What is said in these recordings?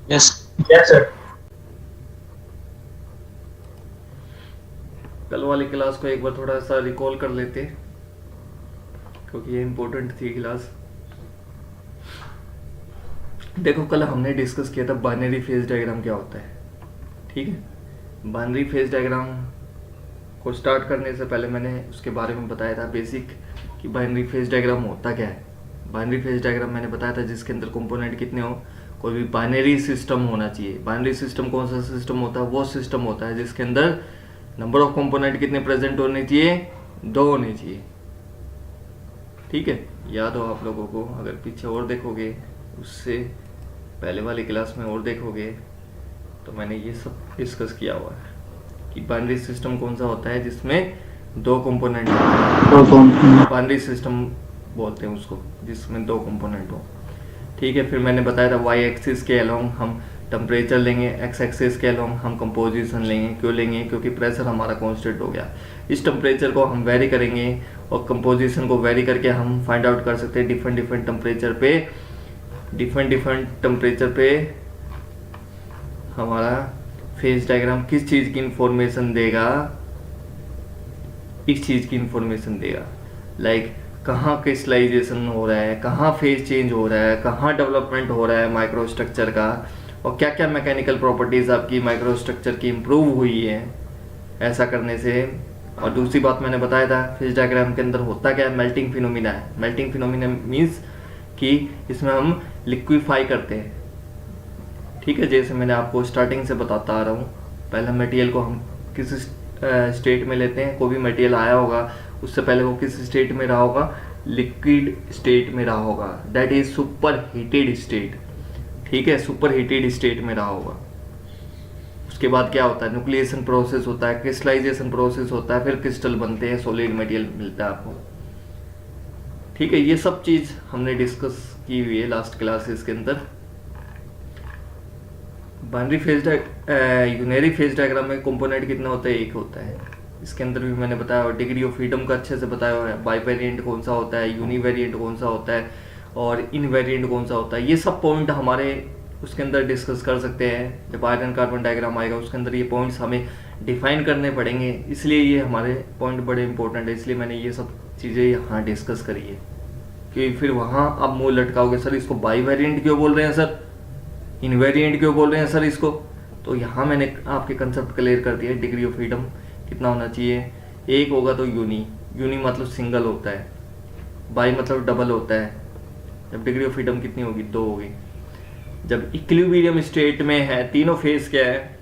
Yes. Yes sir. कल वाली class को एक बार थोड़ा सा रिकॉल कर लेते, क्योंकि ये इम्पोर्टेंट थी क्लास। देखो, कल हमने डिस्कस किया था बाइनरी फेज डायग्राम क्या होता है। ठीक है, बाइनरी फेज डायग्राम को स्टार्ट करने से पहले मैंने उसके बारे में बताया था बेसिक, कि बाइनरी फेज डायग्राम होता क्या है। बाइनरी फेज डायग्राम मैंने बताया था जिसके अंदर कंपोनेंट कितने हो, कोई भी बाइनरी सिस्टम होना चाहिए। बाइनरी सिस्टम कौन सा सिस्टम होता है? वो सिस्टम होता है जिसके अंदर नंबर ऑफ कंपोनेंट कितने प्रेजेंट होने चाहिए? 2 होने चाहिए। ठीक है, याद हो आप लोगों को? अगर पीछे और देखोगे, उससे पहले वाली क्लास में और देखोगे, तो मैंने ये सब डिस्कस किया हुआ है कि बाइनरी सिस्टम कौन सा होता है जिसमें 2 कंपोनेंट तो कौन? बाइनरी सिस्टम बोलते हैं उसको, जिसमें 2 कंपोनेंट हो। ठीक है, फिर मैंने बताया था वाई एक्सिस के अलोंग हम टेम्परेचर लेंगे, एक्स एक्सिस के अलोंग हम कंपोजिशन लेंगे। क्यों लेंगे? क्योंकि प्रेशर हमारा कांस्टेंट हो गया। इस टेम्परेचर को हम वेरी करेंगे और कंपोजिशन को वेरी करके हम फाइंड आउट कर सकते हैं डिफरेंट डिफरेंट टेम्परेचर पे हमारा फेज डायग्राम किस चीज़ की इंफॉर्मेशन देगा, इस चीज़ की इंफॉर्मेशन देगा। लाइक कहाँ क्रिस्टलाइजेशन हो रहा है, कहाँ फेज चेंज हो रहा है, कहाँ डेवलपमेंट हो रहा है माइक्रो स्ट्रक्चर का, और क्या क्या मैकेनिकल प्रॉपर्टीज़ आपकी माइक्रो स्ट्रक्चर की इम्प्रूव हुई है ऐसा करने से। और दूसरी बात मैंने बताया था फेज डायग्राम के अंदर होता क्या है, मेल्टिंग फिनोमिना है। मेल्टिंग फिनोमिना मीन्स कि इसमें हम लिक्विफाई करते हैं। ठीक है, जैसे मैंने आपको स्टार्टिंग से बताता आ रहा हूँ, पहले मटेरियल को हम किस स्टेट में लेते हैं। कोई भी मटेरियल आया होगा उससे पहले वो किस स्टेट में रहा होगा? लिक्विड स्टेट में रहा होगा, that is super heated state. ठीक है, सुपर हीटेड स्टेट में रहा होगा। उसके बाद क्या होता है? न्यूक्लिएशन प्रोसेस होता है, क्रिस्टलाइजेशन प्रोसेस होता है, फिर क्रिस्टल बनते हैं, सॉलिड मटेरियल मिलता है आपको। ठीक है, ये सब चीज़ हमने डिस्कस की हुई है लास्ट क्लासेस के अंदर। Binary phase unary phase diagram में कंपोनेंट कितना होता है? 1 होता है। इसके अंदर भी मैंने बताया, डिग्री ऑफ फ्रीडम का अच्छे से बताया हुआ है। बाई वेरिएंट कौन सा होता है, यूनी वेरिएंट कौन सा होता है, और इन वेरिएंट कौन सा होता है। ये सब पॉइंट हमारे उसके अंदर डिस्कस कर सकते हैं। जब आयरन कार्बन डायग्राम आएगा उसके अंदर ये पॉइंट्स हमें डिफाइन करने पड़ेंगे, इसलिए ये हमारे पॉइंट बड़े इंपॉर्टेंट है। इसलिए मैंने ये सब चीज़ें यहाँ डिस्कस करी है, कि फिर वहाँ आप मुँह लटकाओगे, सर इसको बाई वेरिएंट क्यों बोल रहे हैं, सर इनवेरिएंट क्यों बोल रहे हैं सर इसको। तो यहाँ मैंने आपके कंसेप्ट क्लियर कर दिया। डिग्री ऑफ फ्रीडम कितना होना चाहिए? 1 होगा तो यूनी, यूनी मतलब सिंगल होता है, बाई मतलब डबल होता है। जब डिग्री ऑफ फ्रीडम कितनी होगी? 2 होगी। जब इक्विलिब्रियम स्टेट में है, तीनों फेज क्या है?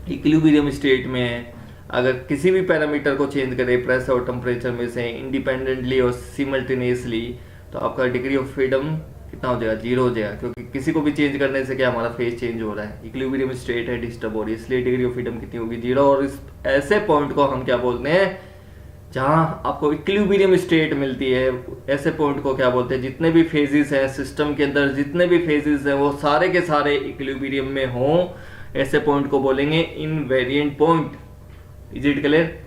इक्विलिब्रियम स्टेट में है। अगर किसी भी पैरामीटर को चेंज करें प्रेशर और टेम्परेचर में से इंडिपेंडेंटली और सिमल्टेनियसली, तो आपका डिग्री ऑफ फ्रीडम कितना हो जाएगा? 0 हो जाएगा, क्योंकि किसी को भी चेंज करने से क्या हमारा फेज चेंज हो रहा है, इक्विलिब्रियम स्टेट है, डिस्टर्ब हो रही है, इसलिए डिग्री ऑफ फ्रीडम कितनी होगी? 0। और इस ऐसे पॉइंट को हम क्या बोलते हैं? जहां आपको इक्विलिब्रियम स्टेट मिलती है, ऐसे पॉइंट को क्या बोलते हैं? जितने भी फेजेस हैं सिस्टम के अंदर, जितने भी फेजेस हैं वो सारे के सारे इक्विलिब्रियम में हों, ऐसे पॉइंट को बोलेंगे invariant point. Is it clear?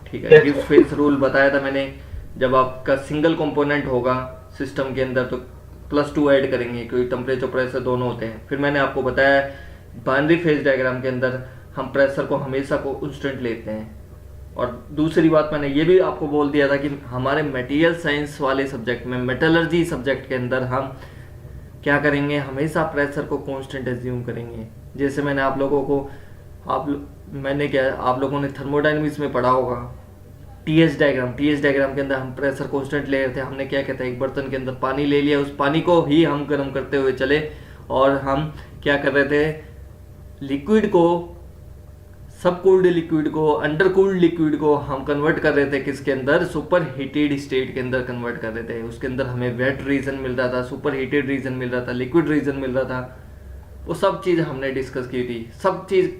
ठीक है, गिब्स फेस रूल बताया था मैंने। जब आपका सिंगल कंपोनेंट होगा सिस्टम के अंदर तो +2 ऐड करेंगे, क्योंकि टेम्परेचर प्रेशर दोनों होते हैं। फिर मैंने आपको बताया बाइनरी फेज डायग्राम के अंदर हम प्रेशर को हमेशा को कांस्टेंट लेते हैं। और दूसरी बात मैंने ये भी आपको बोल दिया था कि हमारे मटेरियल साइंस वाले सब्जेक्ट में, मेटलर्जी सब्जेक्ट के अंदर हम क्या करेंगे? हमेशा प्रेशर को कांस्टेंट एज्यूम करेंगे। जैसे मैंने आप लोगों को मैंने क्या, आप लोगों ने थर्मोडायनेमिक्स में पढ़ा होगा टीएस डायग्राम के अंदर हम प्रेशर कांस्टेंट ले रहे थे। हमने क्या कहता है, एक बर्तन के अंदर पानी ले लिया, उस पानी को ही हम गर्म करते हुए चले, और हम क्या कर रहे थे? लिक्विड को, सब कूल्ड लिक्विड को, अंडर कूल्ड लिक्विड को हम कन्वर्ट कर रहे थे किसके अंदर? सुपर हीटेड स्टेट के अंदर कन्वर्ट कर रहे थे। उसके अंदर हमें वेट रीजन मिल रहा था, सुपर हीटेड रीजन मिल रहा था, लिक्विड रीजन मिल रहा था। वो सब चीज़ हमने डिस्कस की थी। सब चीज़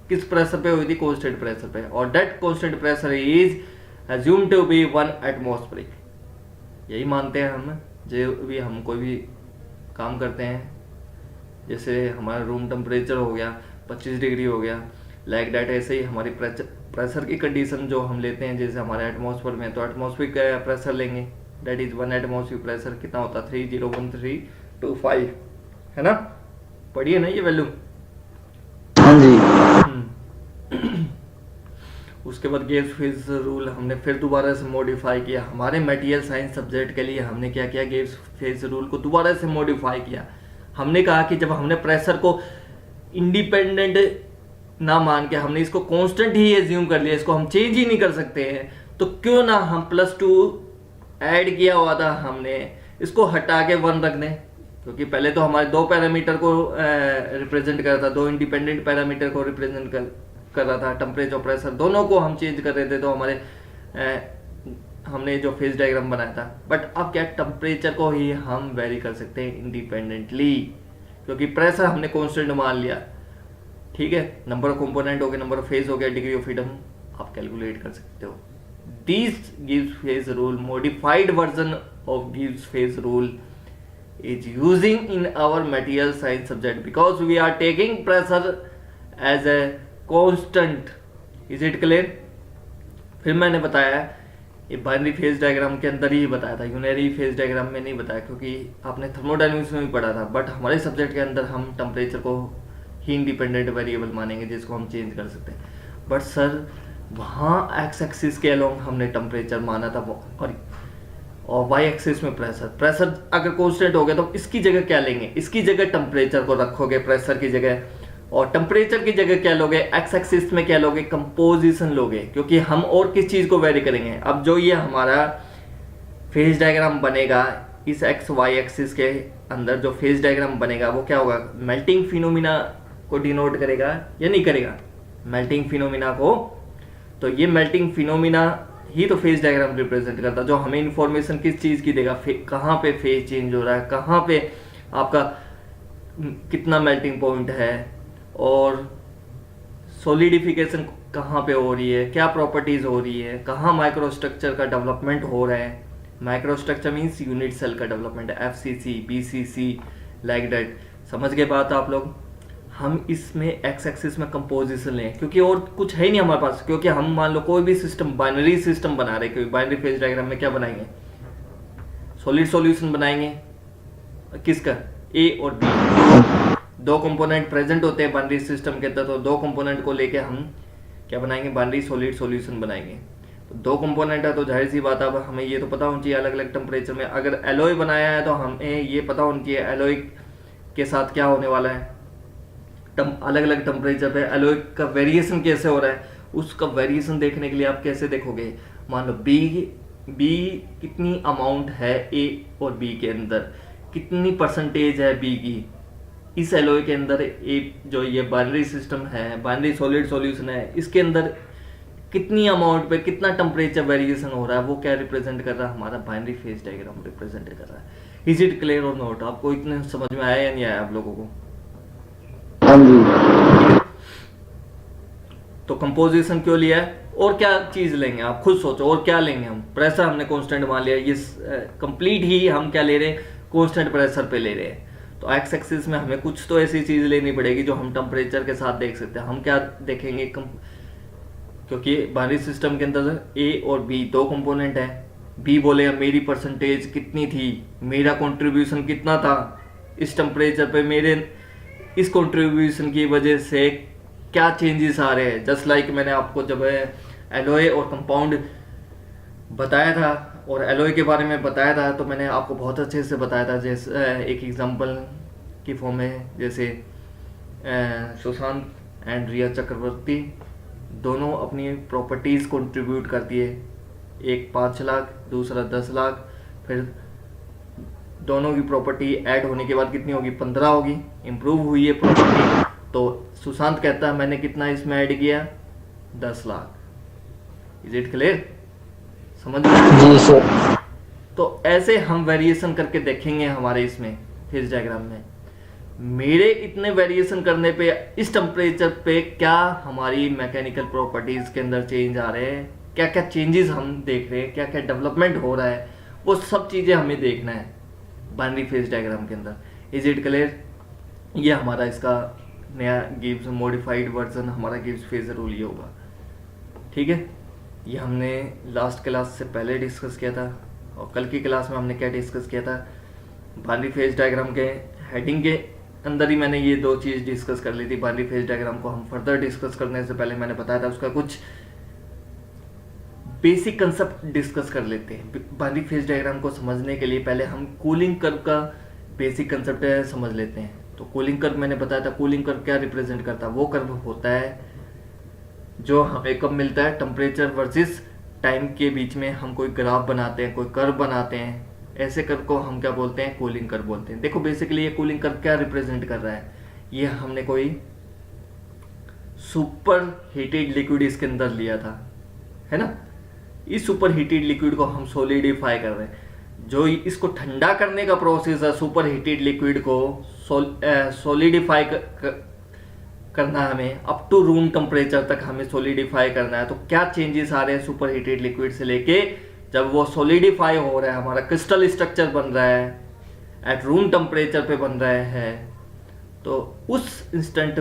किस प्रेशर पे हुई थी? कांस्टेंट प्रेशर पे। और that constant pressure is assumed to be 1 atmospheric। यही मानते हैं हम, जो भी हम कोई भी काम करते हैं। जैसे हमारा रूम टेम्परेचर हो गया 25 डिग्री हो गया, लाइक डैट ऐसे ही हमारी प्रेशर की कंडीशन जो हम लेते हैं, जैसे हमारे एटमॉस्फेयर में, तो एटमॉस्फेरिक प्रेशर लेंगे, दैट इज 1 एटमॉस्फेरिक प्रेशर कितना होता है? 301325, है ना। पढ़ी है ना ये वैल्यू? हाँ जी। उसके बाद गेज फेज रूल हमने फिर दोबारा से मॉडिफाई किया। हमारे मटेरियल साइंस सब्जेक्ट के लिए हमने क्या किया, गेज फेज रूल को दोबारा से मॉडिफाई किया। हमने कहा कि जब हमने प्रेशर को इंडिपेंडेंट ना मान के हमने इसको कांस्टेंट ही एज्यूम कर लिया, इसको हम चेंज ही नहीं कर सकते हैं, तो क्यों ना हम +2 ऐड किया हुआ था हमने, इसको हटा के 1 रख दें। क्योंकि पहले तो हमारे 2 पैरामीटर को रिप्रेजेंट कर रहा था, 2 इंडिपेंडेंट पैरामीटर को रिप्रेजेंट कर रहा था, टेम्परेचर और प्रेशर दोनों को हम चेंज कर रहे थे, तो हमारे हमने जो फेज डायग्राम बनाया था। बट अब क्या, टेम्परेचर को ही हम वेरी कर सकते हैं इंडिपेंडेंटली, क्योंकि प्रेशर हमने कांस्टेंट मान लिया। ठीक है, नंबर ऑफ कंपोनेंट हो गया, नंबर ऑफ फेज हो गया, डिग्री ऑफ फ्रीडम आप कैलकुलेट कर सकते हो। This gives phase rule, modified version of gives phase rule is using in our material science subject because we are taking pressure as a constant. Is it clear? फिर मैंने बताया ये binary phase diagram के अंदर ही बताया था, unary phase diagram में नहीं बताया, क्योंकि आपने थर्मोडायनेमिक्स में भी पढ़ा था। बट हमारे सब्जेक्ट के अंदर हम टेम्परेचर को ही इंडिपेंडेंट वेरिएबल मानेंगे, जिसको हम चेंज कर सकते हैं। बट सर वहाँ एक्स एक्सिस के अलोंग हमने टेम्परेचर माना था और वाई एक्सिस में प्रेशर अगर कांस्टेंट हो गया तो इसकी जगह क्या लेंगे, इसकी जगह टेम्परेचर को रखोगे प्रेशर की जगह, और टेम्परेचर की जगह क्या लोगे, एक्स एक्सिस में क्या लोगे, कंपोजिशन लोगे, क्योंकि हम और किस चीज को वेरी करेंगे। अब जो ये हमारा फेज डायग्राम बनेगा, इस एक्स वाई एक्सिस के अंदर जो फेज डायग्राम बनेगा वो क्या होगा, मेल्टिंग फिनोमिना को डिनोट करेगा या नहीं करेगा, मेल्टिंग फिनोमिना को। तो ये मेल्टिंग फिनोमिना ही तो फेज डायग्राम रिप्रेजेंट करता है, जो हमें इंफॉर्मेशन किस चीज की देगा, कहाँ पे फेज चेंज हो रहा है, कहाँ पे आपका कितना मेल्टिंग पॉइंट है, और सॉलिडिफिकेशन कहाँ पे हो रही है, क्या प्रॉपर्टीज हो रही है, कहाँ माइक्रोस्ट्रक्चर का डेवलपमेंट हो रहा है। माइक्रोस्ट्रक्चर मीन्स यूनिट सेल का development, FCC BCC like that. समझ गए बात आप लोग? हम इसमें एक्स एक्सिस में कंपोजिशन लें, क्योंकि और कुछ है ही नहीं हमारे पास। क्योंकि हम मान लो कोई भी सिस्टम बाइनरी सिस्टम बना रहे, क्योंकि बाइनरी फेज डायग्राम में क्या बनाएंगे, सॉलिड सॉल्यूशन बनाएंगे, किसका, A और B। 2 कंपोनेंट प्रेजेंट होते हैं बाइनरी सिस्टम के अंदर, तो 2 कंपोनेंट को लेके हम क्या बनाएंगे, बाइनरी सॉलिड सॉल्यूशन बनाएंगे। तो 2 कंपोनेंट है तो जाहिर सी बात है, अब हमें ये तो पता होना चाहिए अलग अलग टेम्परेचर में। अगर एलॉय बनाया है तो हमें ये पता होना चाहिए एलॉय के साथ क्या होने वाला है, अलग अलग टेम्परेचर पे एलॉय का वेरिएशन कैसे हो रहा है। उसका वेरिएशन देखने के लिए आप कैसे देखोगे, मान लो बी कितनी अमाउंट है ए और बी के अंदर, कितनी परसेंटेज है बी की इस एलॉय के अंदर, ए जो ये बाइनरी सिस्टम है, बाइनरी सॉलिड सॉल्यूशन है, इसके अंदर कितनी अमाउंट पे कितना टेम्परेचर वेरिएशन हो रहा है, वो क्या रिप्रेजेंट कर रहा है, हमारा बाइनरी फेज डायग्राम रिप्रेजेंट कर रहा है। इज इट क्लियर और नॉट? आपको इतने समझ में आया या नहीं आया आप लोगों को? तो कंपोजिशन क्यों लिया है, और क्या चीज लेंगे आप खुद सोचो, और क्या लेंगे हम। प्रेशर हमने कांस्टेंट मान लिया, ये कंप्लीट ही हम क्या ले रहे हैं, कांस्टेंट प्रेशर पे ले रहे हैं। तो एक्स एक्सिस में हमें कुछ तो ऐसी चीज लेनी पड़ेगी जो हम टेम्परेचर के साथ देख सकते हैं। हम क्या देखेंगे, क्योंकि बाइनरी सिस्टम के अंदर ए और बी 2 कंपोनेंट है। बी बोलेगा मेरी परसेंटेज कितनी थी, मेरा कंट्रीब्यूशन कितना था इस टेम्परेचर पे, मेरे इस कंट्रीब्यूशन की वजह से क्या चेंजेस आ रहे हैं। जस्ट लाइक मैंने आपको जब एलॉय और कंपाउंड बताया था और एलॉय के बारे में बताया था, तो मैंने आपको बहुत अच्छे से बताया था। जैसे एक एग्जांपल की फॉर्म में, जैसे सुशांत एंड रिया चक्रवर्ती दोनों अपनी प्रॉपर्टीज कंट्रीब्यूट करती है, एक 5 लाख दूसरा 10 लाख, फिर दोनों की प्रॉपर्टी ऐड होने के बाद कितनी होगी, 15 होगी, इंप्रूव हुई है प्रॉपर्टी। तो सुशांत कहता है मैंने कितना इसमें ऐड किया, 10 लाख। Is it clear? समझ जी सर। तो ऐसे हम वेरिएशन करके देखेंगे हमारे इसमें फेज डायग्राम में, मेरे इतने वेरिएशन करने पे इस टेम्परेचर पे क्या हमारी मैकेनिकल प्रॉपर्टीज के अंदर चेंज आ रहे हैं, क्या क्या चेंजेस हम देख रहे हैं, क्या क्या डेवलपमेंट हो रहा है, वो सब चीजें हमें देखना है बाइनरी फेज डायग्राम के अंदर। Is it clear? ये हमारा इसका नया गिव्स मॉडिफाइड वर्जन, हमारा गिव्स फेज रूल ये होगा। ठीक है, ये हमने लास्ट क्लास से पहले डिस्कस किया था, और कल की क्लास में हमने क्या डिस्कस किया था, बाइनरी फेज डायग्राम के हेडिंग के अंदर ही मैंने ये दो चीज़ डिस्कस कर ली थी। बाइनरी फेज डायग्राम को हम फर्दर डिस्कस करने से पहले मैंने बताया था उसका कुछ बेसिक कंसेप्ट डिस्कस कर लेते हैं। बाइनरी फेज डायग्राम को समझने के लिए पहले हम कूलिंग कर्व का बेसिक कंसेप्ट समझ लेते हैं। तो कूलिंग कर्व मैंने बताया था, कूलिंग कर्व क्या रिप्रेजेंट करता है? वो कर्व होता है जो हमें कब मिलता है? टेम्परेचर वर्सेस टाइम के बीच में हम कोई ग्राफ बनाते हैं, कोई कर्व बनाते हैं, ऐसे कर्व को हम क्या बोलते हैं? कूलिंग कर्व बोलते हैं। देखो बेसिकली ये कूलिंग कर्व क्या रिप्रेजेंट कर रहा है? ये हमने कोई सुपर हीटेड लिक्विड इसके अंदर लिया था, है ना। इस सुपर हीटेड लिक्विड को हम सॉलिडिफाई कर रहे हैं। जो इसको ठंडा करने का प्रोसेस है, सुपर हीटेड लिक्विड को सॉलिडिफाई करना है हमें, अप टू रूम टेम्परेचर तक हमें सॉलिडिफाई करना है। तो क्या चेंजेस आ रहे हैं सुपर हीटेड लिक्विड से लेके जब वो सॉलिडिफाई हो रहा है, हमारा क्रिस्टल स्ट्रक्चर बन रहा है, एट रूम टेम्परेचर पे बन रहा है, तो उस इंस्टेंट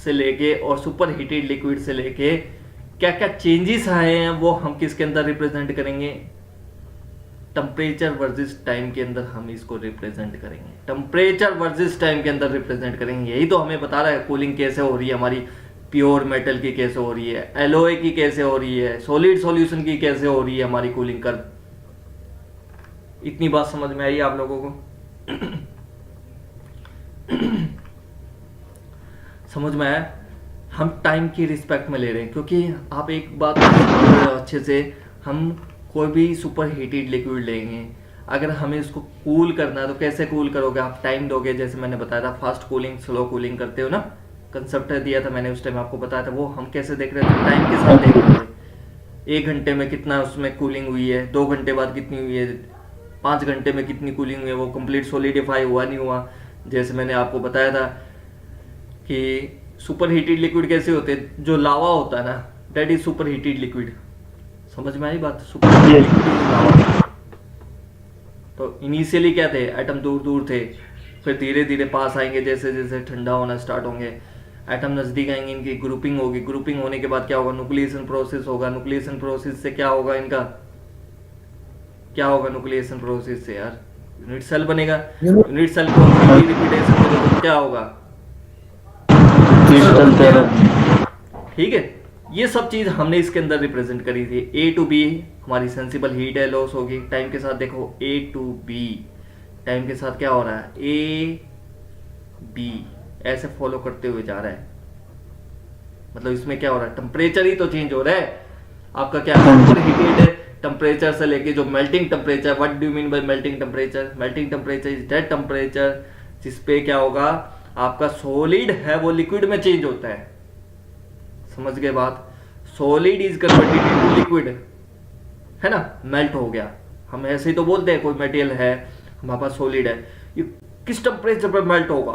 से लेके और सुपर हीटेड लिक्विड से लेके क्या क्या चेंजेस आए हैं वो हम किसके अंदर रिप्रेजेंट करेंगे? टेम्परेचर वर्सेस टाइम के अंदर हम इसको रिप्रेजेंट करेंगे। टेम्परेचर वर्सेस टाइम के अंदर रिप्रेजेंट करेंगे। यही तो हमें बता रहा है कूलिंग कैसे हो रही है हमारी, प्योर मेटल की कैसे हो रही है, एलओए की कैसे हो रही है, सॉलिड सॉल्यूशन की कैसे हो रही है हमारी कूलिंग कर्व। इतनी बात समझ में आई आप लोगों को? समझ में आया? हम टाइम की रिस्पेक्ट में ले रहे हैं, क्योंकि आप एक बात अच्छे से, हम कोई भी सुपर हीटेड लिक्विड लेंगे, अगर हमें उसको कूल करना है तो कैसे कूल करोगे? आप टाइम दोगे, जैसे मैंने बताया था फास्ट कूलिंग स्लो कूलिंग करते हो ना, कंसेप्ट दिया था मैंने उस टाइम आपको बताया था। वो हम कैसे देख रहे थे? टाइम के साथ देख रहे थे। 1 घंटे में कितना उसमें कूलिंग हुई है, 2 घंटे बाद कितनी हुई है, 5 घंटे में कितनी कूलिंग हुई है, वो कंप्लीट सॉलिडिफाई हुआ नहीं हुआ। जैसे मैंने आपको बताया था कि सुपर हीटेड लिक्विड कैसे होते हैं? जो लावा होता है ना, that is super heated liquid. समझ में आई बात? सुपर हीटेड लिक्विड लावा। तो इनिशियली क्या थे? एटम दूर दूर थे, फिर धीरे धीरे पास आएंगे, जैसे जैसे ठंडा होना स्टार्ट होंगे, एटम नजदीक आएंगे, इनकी ग्रुपिंग होगी, ग्रुपिंग होने के बाद क्या होगा? न्यूक्लिएशन प्रोसेस होगा। न्यूक्लिएशन प्रोसेस से क्या होगा? इनका क्या होगा? न्यूक्लिएशन प्रोसेस से यार यूनिट सेल बनेगा। यूनिट सेल को रिपीटेशन करोगे तो क्या होगा? ठीक है, ये सब चीज हमने इसके अंदर रिप्रेजेंट करी थी। ए टू बी हमारी सेंसिबल हीट है, लॉस होगी टाइम के साथ। देखो ए टू बी टाइम के साथ क्या हो रहा है? ए बी ऐसे फॉलो करते हुए जा रहा है। मतलब इसमें क्या हो रहा है? टेम्परेचर ही तो चेंज हो रहा है आपका। क्या सुपर हीटेड है टेम्परेचर से लेके जो melting temperature. What do you mean by melting temperature? Melting temperature is that temperature जिसपे क्या होगा? आपका सॉलिड है वो लिक्विड में चेंज होता है। समझ गए बात? Solid is converted into liquid, है ना, मेल्ट हो गया। हम ऐसे ही तो बोलते हैं कोई मटेरियल है हमारे पास सॉलिड है, ये किस टेम्परेचर पर मेल्ट होगा?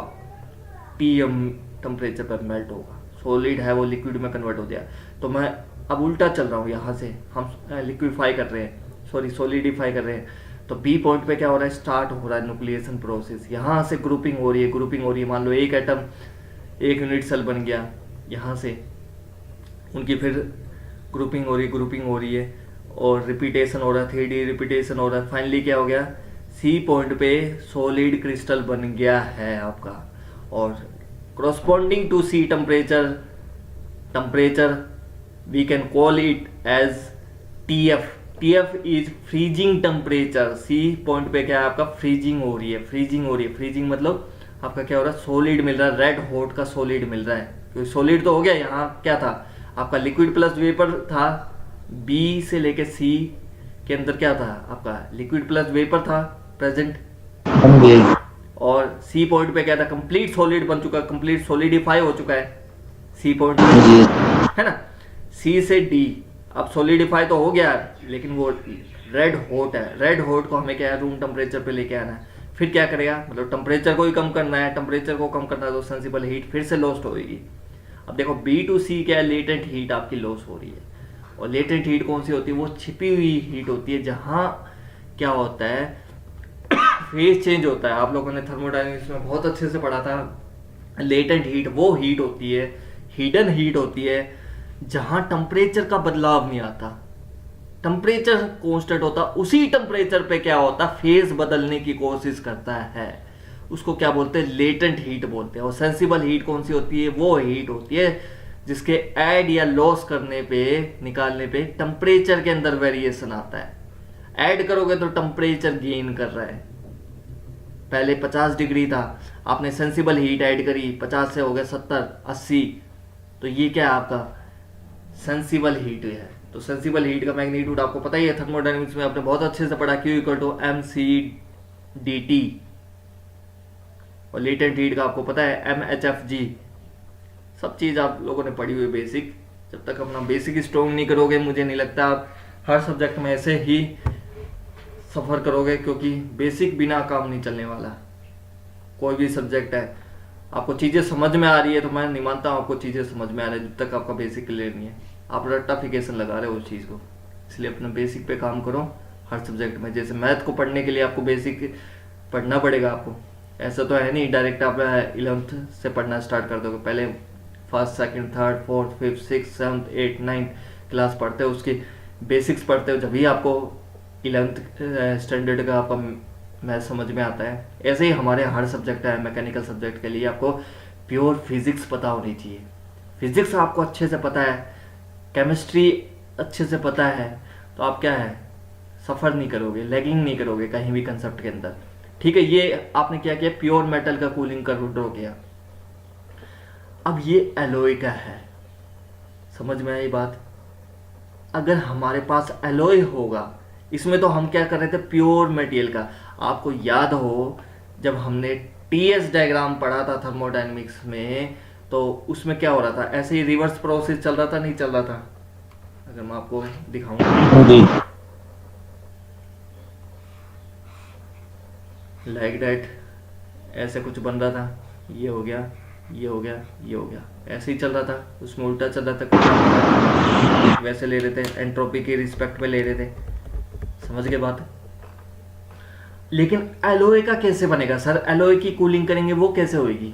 टीएम टेम्परेचर पर मेल्ट होगा। सॉलिड है वो लिक्विड में कन्वर्ट हो गया। तो मैं अब उल्टा चल रहा हूँ, यहाँ से हम लिक्विफाई कर रहे हैं, सॉरी सॉलिडिफाई कर रहे हैं। तो बी पॉइंट पे क्या हो रहा है? स्टार्ट हो रहा है न्यूक्लिएशन प्रोसेस। यहाँ से ग्रुपिंग हो रही है, ग्रुपिंग हो रही है। मान लो एक एटम, एक यूनिट सेल बन गया, यहाँ से उनकी फिर ग्रुपिंग हो रही है, ग्रुपिंग हो रही है और रिपीटेशन हो रहा है, 3D रिपीटेशन हो रहा है। फाइनली क्या हो गया? सी पॉइंट पे सॉलिड क्रिस्टल बन गया है आपका। और corresponding to C temperature we can call it as TF. TF is freezing temperature. C point पे क्या है? आपका फ्रीजिंग हो रही है, फ्रीजिंग हो रही है। फ्रीजिंग मतलब आपका क्या हो रहा है? सॉलिड मिल रहा है, रेड हॉट का सॉलिड मिल रहा है। क्योंकि सॉलिड तो हो गया, यहाँ क्या था आपका? लिक्विड प्लस वेपर था। B से लेके C के अंदर क्या था आपका? लिक्विड प्लस वेपर था प्रेजेंट। और सी पॉइंट पे क्या था? कंप्लीट सॉलिड बन चुका, कंप्लीट सॉलिडिफाई हो चुका है सी पॉइंट पे, है ना। सी से डी अब सॉलिडिफाई तो हो गया, लेकिन वो रेड हॉट है। रेड हॉट को हमें क्या है? रूम टेम्परेचर पे लेके आना है। फिर क्या करेगा? मतलब टेम्परेचर को ही कम करना है। टेम्परेचर को कम करना है तो सेंसिबल हीट फिर से लॉस्ट होगी। अब देखो बी टू सी क्या है? लेटेंट हीट आपकी लॉस हो रही है। और लेटेंट हीट कौन सी होती है? वो छिपी हुई हीट होती है, जहाँ क्या होता है? फेज चेंज होता है। आप लोगों ने थर्मोडायनेमिक्स में बहुत अच्छे से पढ़ा था। लेटेंट हीट वो हीट होती है, हिडन हीट होती है, जहां टेम्परेचर का बदलाव नहीं आता, टेम्परेचर कांस्टेंट होता। उसी टेम्परेचर पे क्या होता? फेज बदलने की कोशिश करता है। उसको क्या बोलते हैं, लेटेंट हीट बोलते हैं। और सेंसिबल हीट कौन सी होती है, वो हीट होती है जिसके ऐड या लॉस करने पे, निकालने पे टेम्परेचर के अंदर वेरिएशन आता है। ऐड करोगे तो टेम्परेचर गेन कर रहा है। पहले 50 डिग्री था, आपने सेंसिबल हीट ऐड करी, 50 से हो गया 70 80, तो ये क्या है आपका सेंसिबल हीट है। तो सेंसिबल हीट का मैग्नीट्यूड आपको पता ही है, थर्मोडायनेमिक्स में आपने बहुत अच्छे से पढ़ा, Q इक्वल टू mc/dt। और लेटेंट हीट का आपको पता है mhfg। सब चीज आप लोगों ने पढ़ी हुई बेसिक। जब तक अपना बेसिक स्ट्रॉन्ग नहीं करोगे, मुझे नहीं लगता आप हर सब्जेक्ट में ऐसे ही सफर करोगे, क्योंकि बेसिक बिना काम नहीं चलने वाला। कोई भी सब्जेक्ट है, आपको चीजें समझ में आ रही है तो मैं नहीं मानता हूं आपको चीजें समझ में आ रही है जब तक आपका बेसिक क्लियर नहीं है। आप रट्टाफिकेशन लगा रहे हो उस चीज को। इसलिए अपने बेसिक पे काम करो हर सब्जेक्ट में। जैसे मैथ को पढ़ने के लिए आपको बेसिक पढ़ना पड़ेगा आपको, ऐसा तो है नहीं डायरेक्ट आप 11th से पढ़ना स्टार्ट कर दोगे। पहले first second third fourth fifth six seventh eight ninth class पढ़ते हो, उसकी बेसिक्स पढ़ते हो, जब भी आपको 11th स्टैंडर्ड का आपका मैथ समझ में आता है। ऐसे ही हमारे हर सब्जेक्ट है, मैकेनिकल सब्जेक्ट के लिए आपको प्योर फिजिक्स पता होनी चाहिए। फिजिक्स आपको अच्छे से पता है, केमिस्ट्री अच्छे से पता है, तो आप क्या है सफ़र नहीं करोगे, लैगिंग नहीं करोगे कहीं भी कंसेप्ट के अंदर। ठीक है, ये आपने क्या किया, प्योर मेटल का कूलिंग कर्व ड्रॉ किया। अब ये एलॉय का है, समझ में आई बात। अगर हमारे पास एलॉय होगा, इसमें तो हम क्या कर रहे थे, प्योर मटेरियल का। आपको याद हो जब हमने टीएस डायग्राम पढ़ा था थर्मोडायनेमिक्स में, तो उसमें क्या हो रहा था, ऐसे ही रिवर्स प्रोसेस चल रहा था, नहीं चल रहा था। अगर मैं आपको दिखाऊंगा लाइक दैट, ऐसे कुछ बन रहा था, ये हो गया, ये हो गया, ये हो गया, ऐसे ही चल रहा था। उसमें उल्टा चल रहा था, वैसे ले रहे थे, एंट्रोपी के रिस्पेक्ट में ले रहे थे। समझ गए बात। लेकिन एलॉय का कैसे बनेगा सर, एलॉय की कूलिंग करेंगे वो कैसे होगी।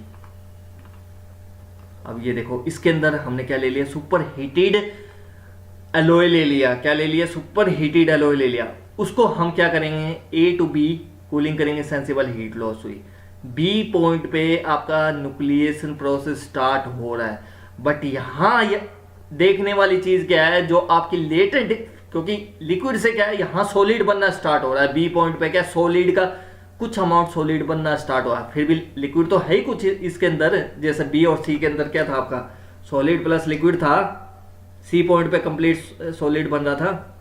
अब ये देखो, इसके अंदर हमने क्या ले लिया, सुपर हीटेड एलॉय ले लिया। क्या ले लिया, सुपर हीटेड एलॉय ले लिया। उसको हम क्या करेंगे, A to B कूलिंग करेंगे, सेंसिबल हीट लॉस हुई। B पॉइंट पे आपका न्यूक्लिएशन प्रोसेस स्टार्ट हो रहा है। बट यहां देखने वाली चीज क्या है, जो आपकी लेटेंट, क्योंकि लिक्विड से क्या है यहां सॉलिड बनना स्टार्ट हो रहा है। बी पॉइंट पे क्या सॉलिड का कुछ अमाउंट सॉलिड बनना स्टार्ट हुआ है। फिर भी लिक्विड तो है ही कुछ इसके अंदर, जैसे बी और सी के अंदर क्या था आपका, सॉलिड प्लस लिक्विड था। सी पॉइंट पे कंप्लीट सॉलिड बन रहा था,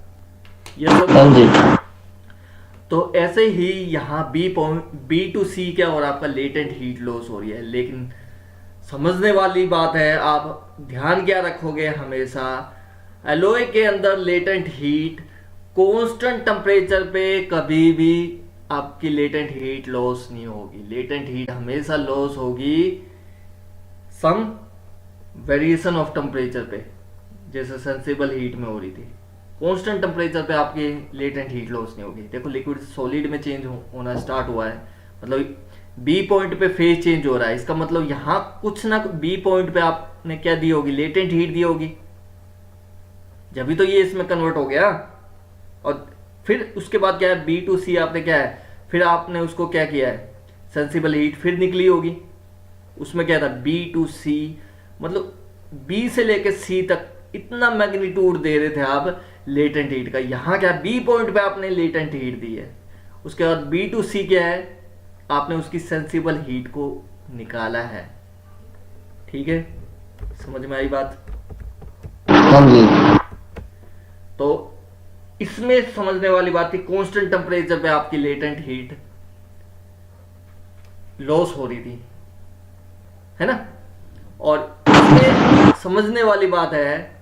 ये तो ऐसे ही यहाँ बी टू सी क्या हो रहा है, आपका लेटेंट हीट लॉस हो रही है। लेकिन समझने वाली बात है, आप ध्यान क्या रखोगे हमेशा, एलॉय के अंदर लेटेंट हीट कांस्टेंट टेम्परेचर पे कभी भी आपकी लेटेंट हीट लॉस नहीं होगी। लेटेंट हीट हमेशा लॉस होगी सम वेरिएशन ऑफ टेम्परेचर पे, जैसे सेंसिबल हीट में हो रही थी। कांस्टेंट टेम्परेचर पे आपकी लेटेंट हीट लॉस नहीं होगी। देखो लिक्विड सॉलिड में चेंज होना स्टार्ट हुआ है, मतलब बी पॉइंट पे फेज चेंज हो रहा है। इसका मतलब यहां कुछ ना, बी पॉइंट पे आपने क्या दी होगी, लेटेंट हीट दी होगी, जब भी तो ये इसमें कन्वर्ट हो गया। और फिर उसके बाद क्या है, बी टू सी आपने क्या है, फिर आपने उसको क्या किया है, सेंसिबल हीट फिर निकली होगी। उसमें क्या था, बी टू सी, मतलब बी से लेकर सी तक इतना मैग्नीट्यूड दे रहे थे आप लेटेंट हीट का। यहां क्या, बी पॉइंट पे आपने लेटेंट हीट दी है। उसके बाद बी टू सी क्या है, आपने उसकी सेंसिबल हीट को निकाला है। ठीक है, समझ में आई बात। तो इसमें समझने वाली बात थी, कांस्टेंट टेम्परेचर पे आपकी लेटेंट हीट लॉस हो रही थी, है ना। और इसमें समझने वाली बात है,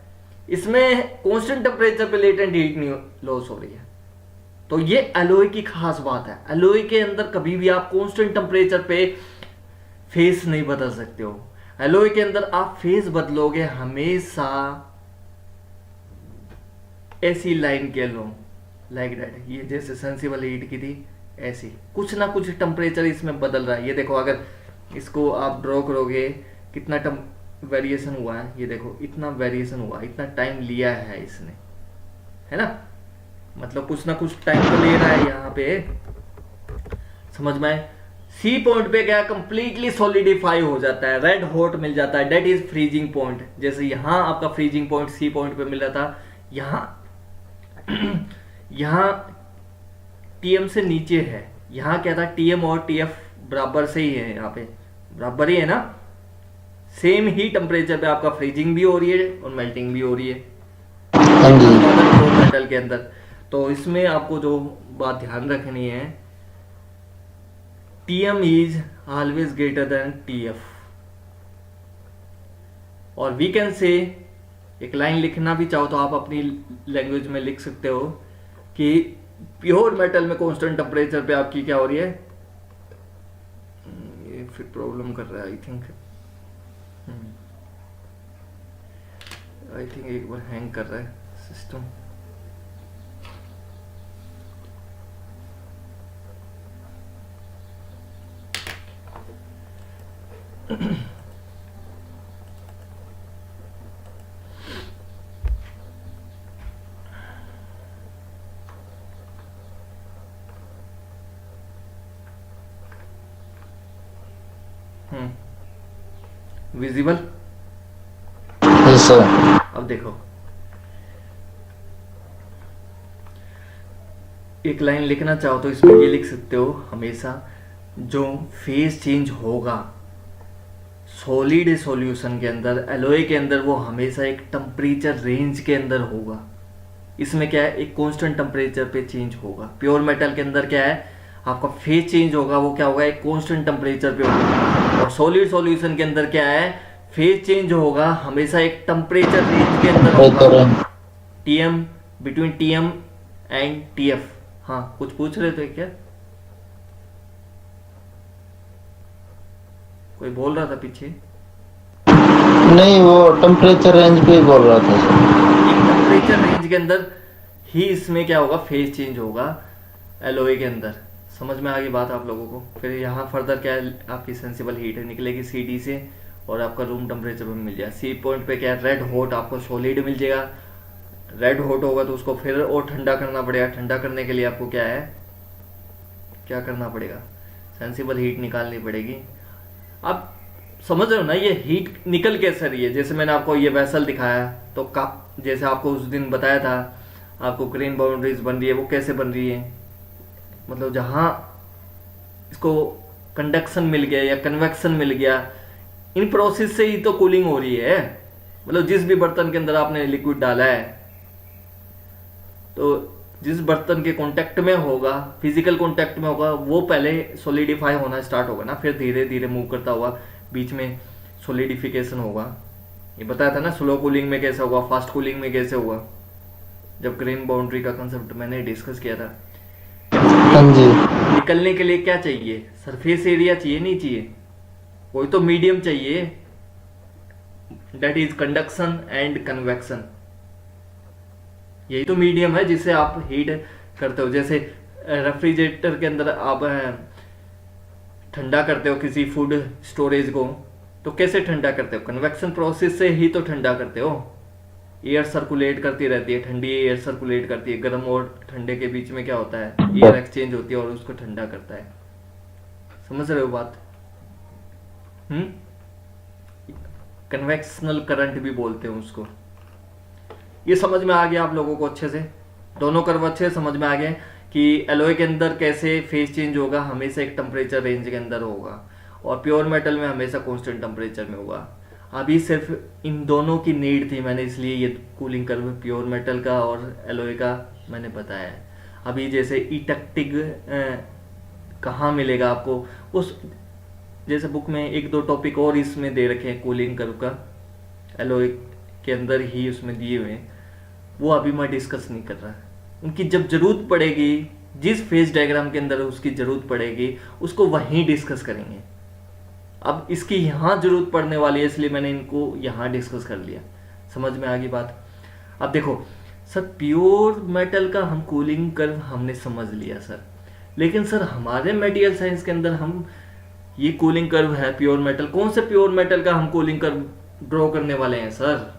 इसमें कांस्टेंट टेम्परेचर पे लेटेंट हीट नहीं लॉस हो रही है। तो ये एलॉय की खास बात है। एलॉय के अंदर कभी भी आप कांस्टेंट टेम्परेचर पे फेस नहीं बदल सकते हो। एलॉय के अंदर आप फेस बदलोगे हमेशा ऐसी लाइन के लो, लाइक दैट। ये जैसे सेंसिबल हीट की थी, ऐसी कुछ ना कुछ टेम्परेचर इसमें बदल रहा है। ये देखो, अगर इसको आप ड्रॉ करोगे कितना वेरिएशन हुआ है, ये देखो इतना वेरिएशन हुआ, इतना टाइम लिया है इसने, है ना। मतलब कुछ ना कुछ टाइम तो ले रहा है यहाँ पे, समझ में आए। सी पॉइंट पे क्या कंप्लीटली सॉलिडिफाई हो जाता है, रेड हॉट मिल जाता है, डेट इज फ्रीजिंग पॉइंट। जैसे यहाँ आपका फ्रीजिंग पॉइंट सी पॉइंट पे मिल रहा था, यहाँ यहाँ टीएम से नीचे है, यहाँ क्या था टीएम और टीएफ बराबर से ही है, यहाँ पे बराबर ही है ना, सेम ही टेम्परेचर पे आपका फ्रीजिंग भी हो रही है और मेल्टिंग भी हो रही है हाँ जी। मेटल के अंदर। तो इसमें आपको जो बात ध्यान रखनी है, TM is always greater than TF. और वी कैन से, एक लाइन लिखना भी चाहो तो आप अपनी लैंग्वेज में लिख सकते हो कि प्योर मेटल में कांस्टेंट टेम्परेचर पे आपकी क्या हो रही है, ये फिर प्रॉब्लम कर रहा है आई थिंक एक बार हैंग कर रहा है सिस्टम। विजिबल। Yes sir. अब देखो, एक लाइन लिखना चाहो तो इसमें ये लिख सकते हो, हमेशा जो फेज चेंज होगा सॉलिड सॉल्यूशन के अंदर, एलॉय के अंदर, वो हमेशा एक टेम्परेचर रेंज के अंदर होगा। इसमें क्या है, एक कांस्टेंट टेम्परेचर पे चेंज होगा। प्योर मेटल के अंदर क्या है, आपका फेज चेंज होगा, वो क्या होगा, एक कांस्टेंट टेम्परेचर पे होगा। और सॉलिड सॉल्यूशन के अंदर क्या है, फेज चेंज होगा हमेशा एक टेम्परेचर रेंज के अंदर होगा, TM, between TM and TF. हाँ कुछ पूछ रहे थे क्या, कोई बोल रहा था पीछे? नहीं, वो टेम्परेचर रेंज पे ही बोल रहा था सर। टेम्परेचर रेंज के अंदर ही इसमें क्या होगा, फेज चेंज होगा एलओए के अंदर। समझ में आ गई बात आप लोगों को? फिर यहाँ फर्दर क्या है, आपकी सेंसिबल हीट निकलेगी सीडी से और आपका रूम टेम्परेचर में मिल जाएगा। सी पॉइंट पे क्या है, रेड हॉट आपको सॉलिड मिल जाएगा। रेड हॉट होगा तो उसको फिर और ठंडा करना पड़ेगा। ठंडा करने के लिए आपको क्या है, क्या करना पड़ेगा, सेंसिबल हीट निकालनी पड़ेगी। आप समझ रहे हो ना, ये हीट निकल कैसे रही है? जैसे मैंने आपको ये वेसल दिखाया तो जैसे आपको उस दिन बताया था, आपको ग्रेन बाउंड्रीज बन रही है, वो कैसे बन रही है, मतलब जहां इसको कंडक्शन मिल गया या कन्वेक्शन मिल गया, इन प्रोसेस से ही तो कूलिंग हो रही है। मतलब जिस भी बर्तन के अंदर आपने लिक्विड डाला है, तो जिस बर्तन के कांटेक्ट में होगा, फिजिकल कांटेक्ट में होगा, वो पहले सॉलिडिफाई होना स्टार्ट होगा ना, फिर धीरे धीरे मूव करता हुआ बीच में सॉलिडिफिकेशन होगा। ये बताया था ना स्लो कूलिंग में कैसे होगा, फास्ट कूलिंग में कैसे होगा, जब ग्रेन बाउंड्री का कंसेप्ट मैंने डिस्कस किया था। हाँ जी। निकलने के लिए क्या चाहिए, सरफेस एरिया चाहिए, नहीं चाहिए, कोई तो मीडियम चाहिए, that is conduction and convection. यही तो मीडियम है जिससे आप हीट करते हो। जैसे रेफ्रिजरेटर के अंदर आप ठंडा करते हो किसी फूड स्टोरेज को, तो कैसे ठंडा करते हो, कन्वेक्शन प्रोसेस से ही तो ठंडा करते हो। एयर सर्कुलेट करती रहती है, ठंडी एयर सर्कुलेट करती है, गर्म और ठंडे के बीच में क्या होता है, एयर एक्सचेंज होती है और उसको ठंडा करता है। समझ रहे हो बात? कन्वेक्शनल करंट भी बोलते हैं उसको। ये समझ में आ गया आप लोगों को अच्छे से? दोनों कर्व अच्छे समझ में आ गए कि एलॉय के अंदर कैसे फेज चेंज होगा, हमेशा एक टेम्परेचर रेंज के अंदर होगा, और प्योर मेटल में हमेशा कांस्टेंट टेम्परेचर में होगा। अभी सिर्फ इन दोनों की नीड थी मैंने, इसलिए ये कूलिंग कर्व प्योर मेटल का और एलॉय का मैंने बताया है। अभी जैसे इटैक्टिक कहाँ मिलेगा आपको, उस जैसे बुक में एक दो टॉपिक और इसमें दे रखे हैं कूलिंग कर्व का, एलॉय के अंदर ही उसमें दिए हुए हैं, वो अभी मैं डिस्कस नहीं कर रहा। उनकी जब जरूरत पड़ेगी, जिस फेज डायग्राम के अंदर उसकी जरूरत पड़ेगी, उसको वहीं डिस्कस करेंगे। अब इसकी यहाँ जरूरत पड़ने वाली है, इसलिए मैंने इनको यहाँ डिस्कस कर लिया। समझ में आ गई बात? अब देखो सर, प्योर मेटल का हम कूलिंग कर्व हमने समझ लिया सर, लेकिन सर हमारे मटेरियल साइंस के अंदर हम ये कूलिंग कर्व है प्योर मेटल, कौन से प्योर मेटल का हम कूलिंग कर्व ड्रॉ करने वाले हैं सर?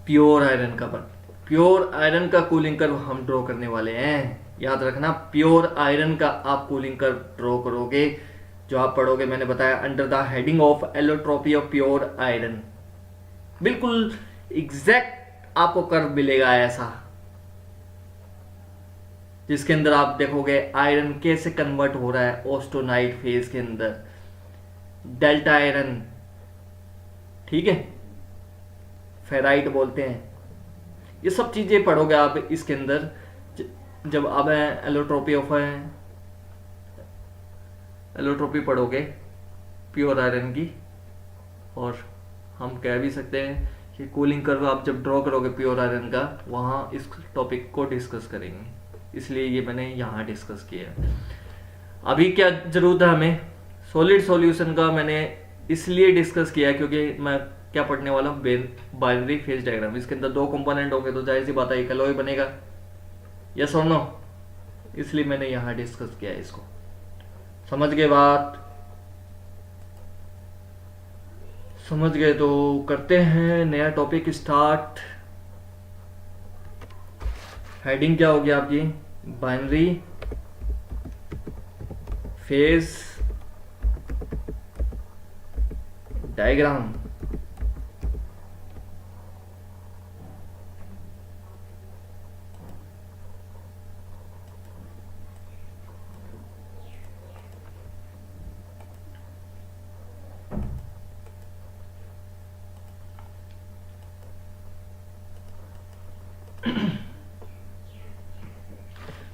प्योर आयरन का कूलिंग कर्व हम ड्रॉ करने वाले हैं। याद रखना, प्योर आयरन का आप कूलिंग कर ड्रॉ करोगे, जो आप पढ़ोगे मैंने बताया under the heading of allotropy of pure iron. बिल्कुल एग्जैक्ट आपको कर्व मिलेगा ऐसा, जिसके अंदर आप देखोगे आयरन कैसे कन्वर्ट हो रहा है ऑस्टोनाइट फेज के अंदर, डेल्टा आयरन, ठीक है, फेराइट बोलते हैं। ये सब चीजें पढ़ोगे आप इसके अंदर जब आप एलोट्रोपी पढ़ोगे प्योर आयरन की। और हम कह भी सकते हैं कि कूलिंग कर्व आप जब ड्रॉ करोगे प्योर आयरन का, वहाँ इस टॉपिक को डिस्कस करेंगे, इसलिए ये मैंने यहाँ डिस्कस किया। अभी क्या जरूरत है हमें, सॉलिड सॉल्यूशन का मैंने इसलिए डिस्कस किया क्योंकि मैं क्या पढ़ने वाला हूँ, बाइनरी फेज डायग्राम। इसके अंदर दो कंपोनेंट होंगे तो जाहिर सी बात है एक एलॉय बनेगा, यस और नो, इसलिए मैंने यहाँ डिस्कस किया है इसको। समझ गए बात? समझ गए तो करते हैं नया टॉपिक स्टार्ट। हेडिंग क्या होगी आपकी, बाइनरी फेज डायग्राम।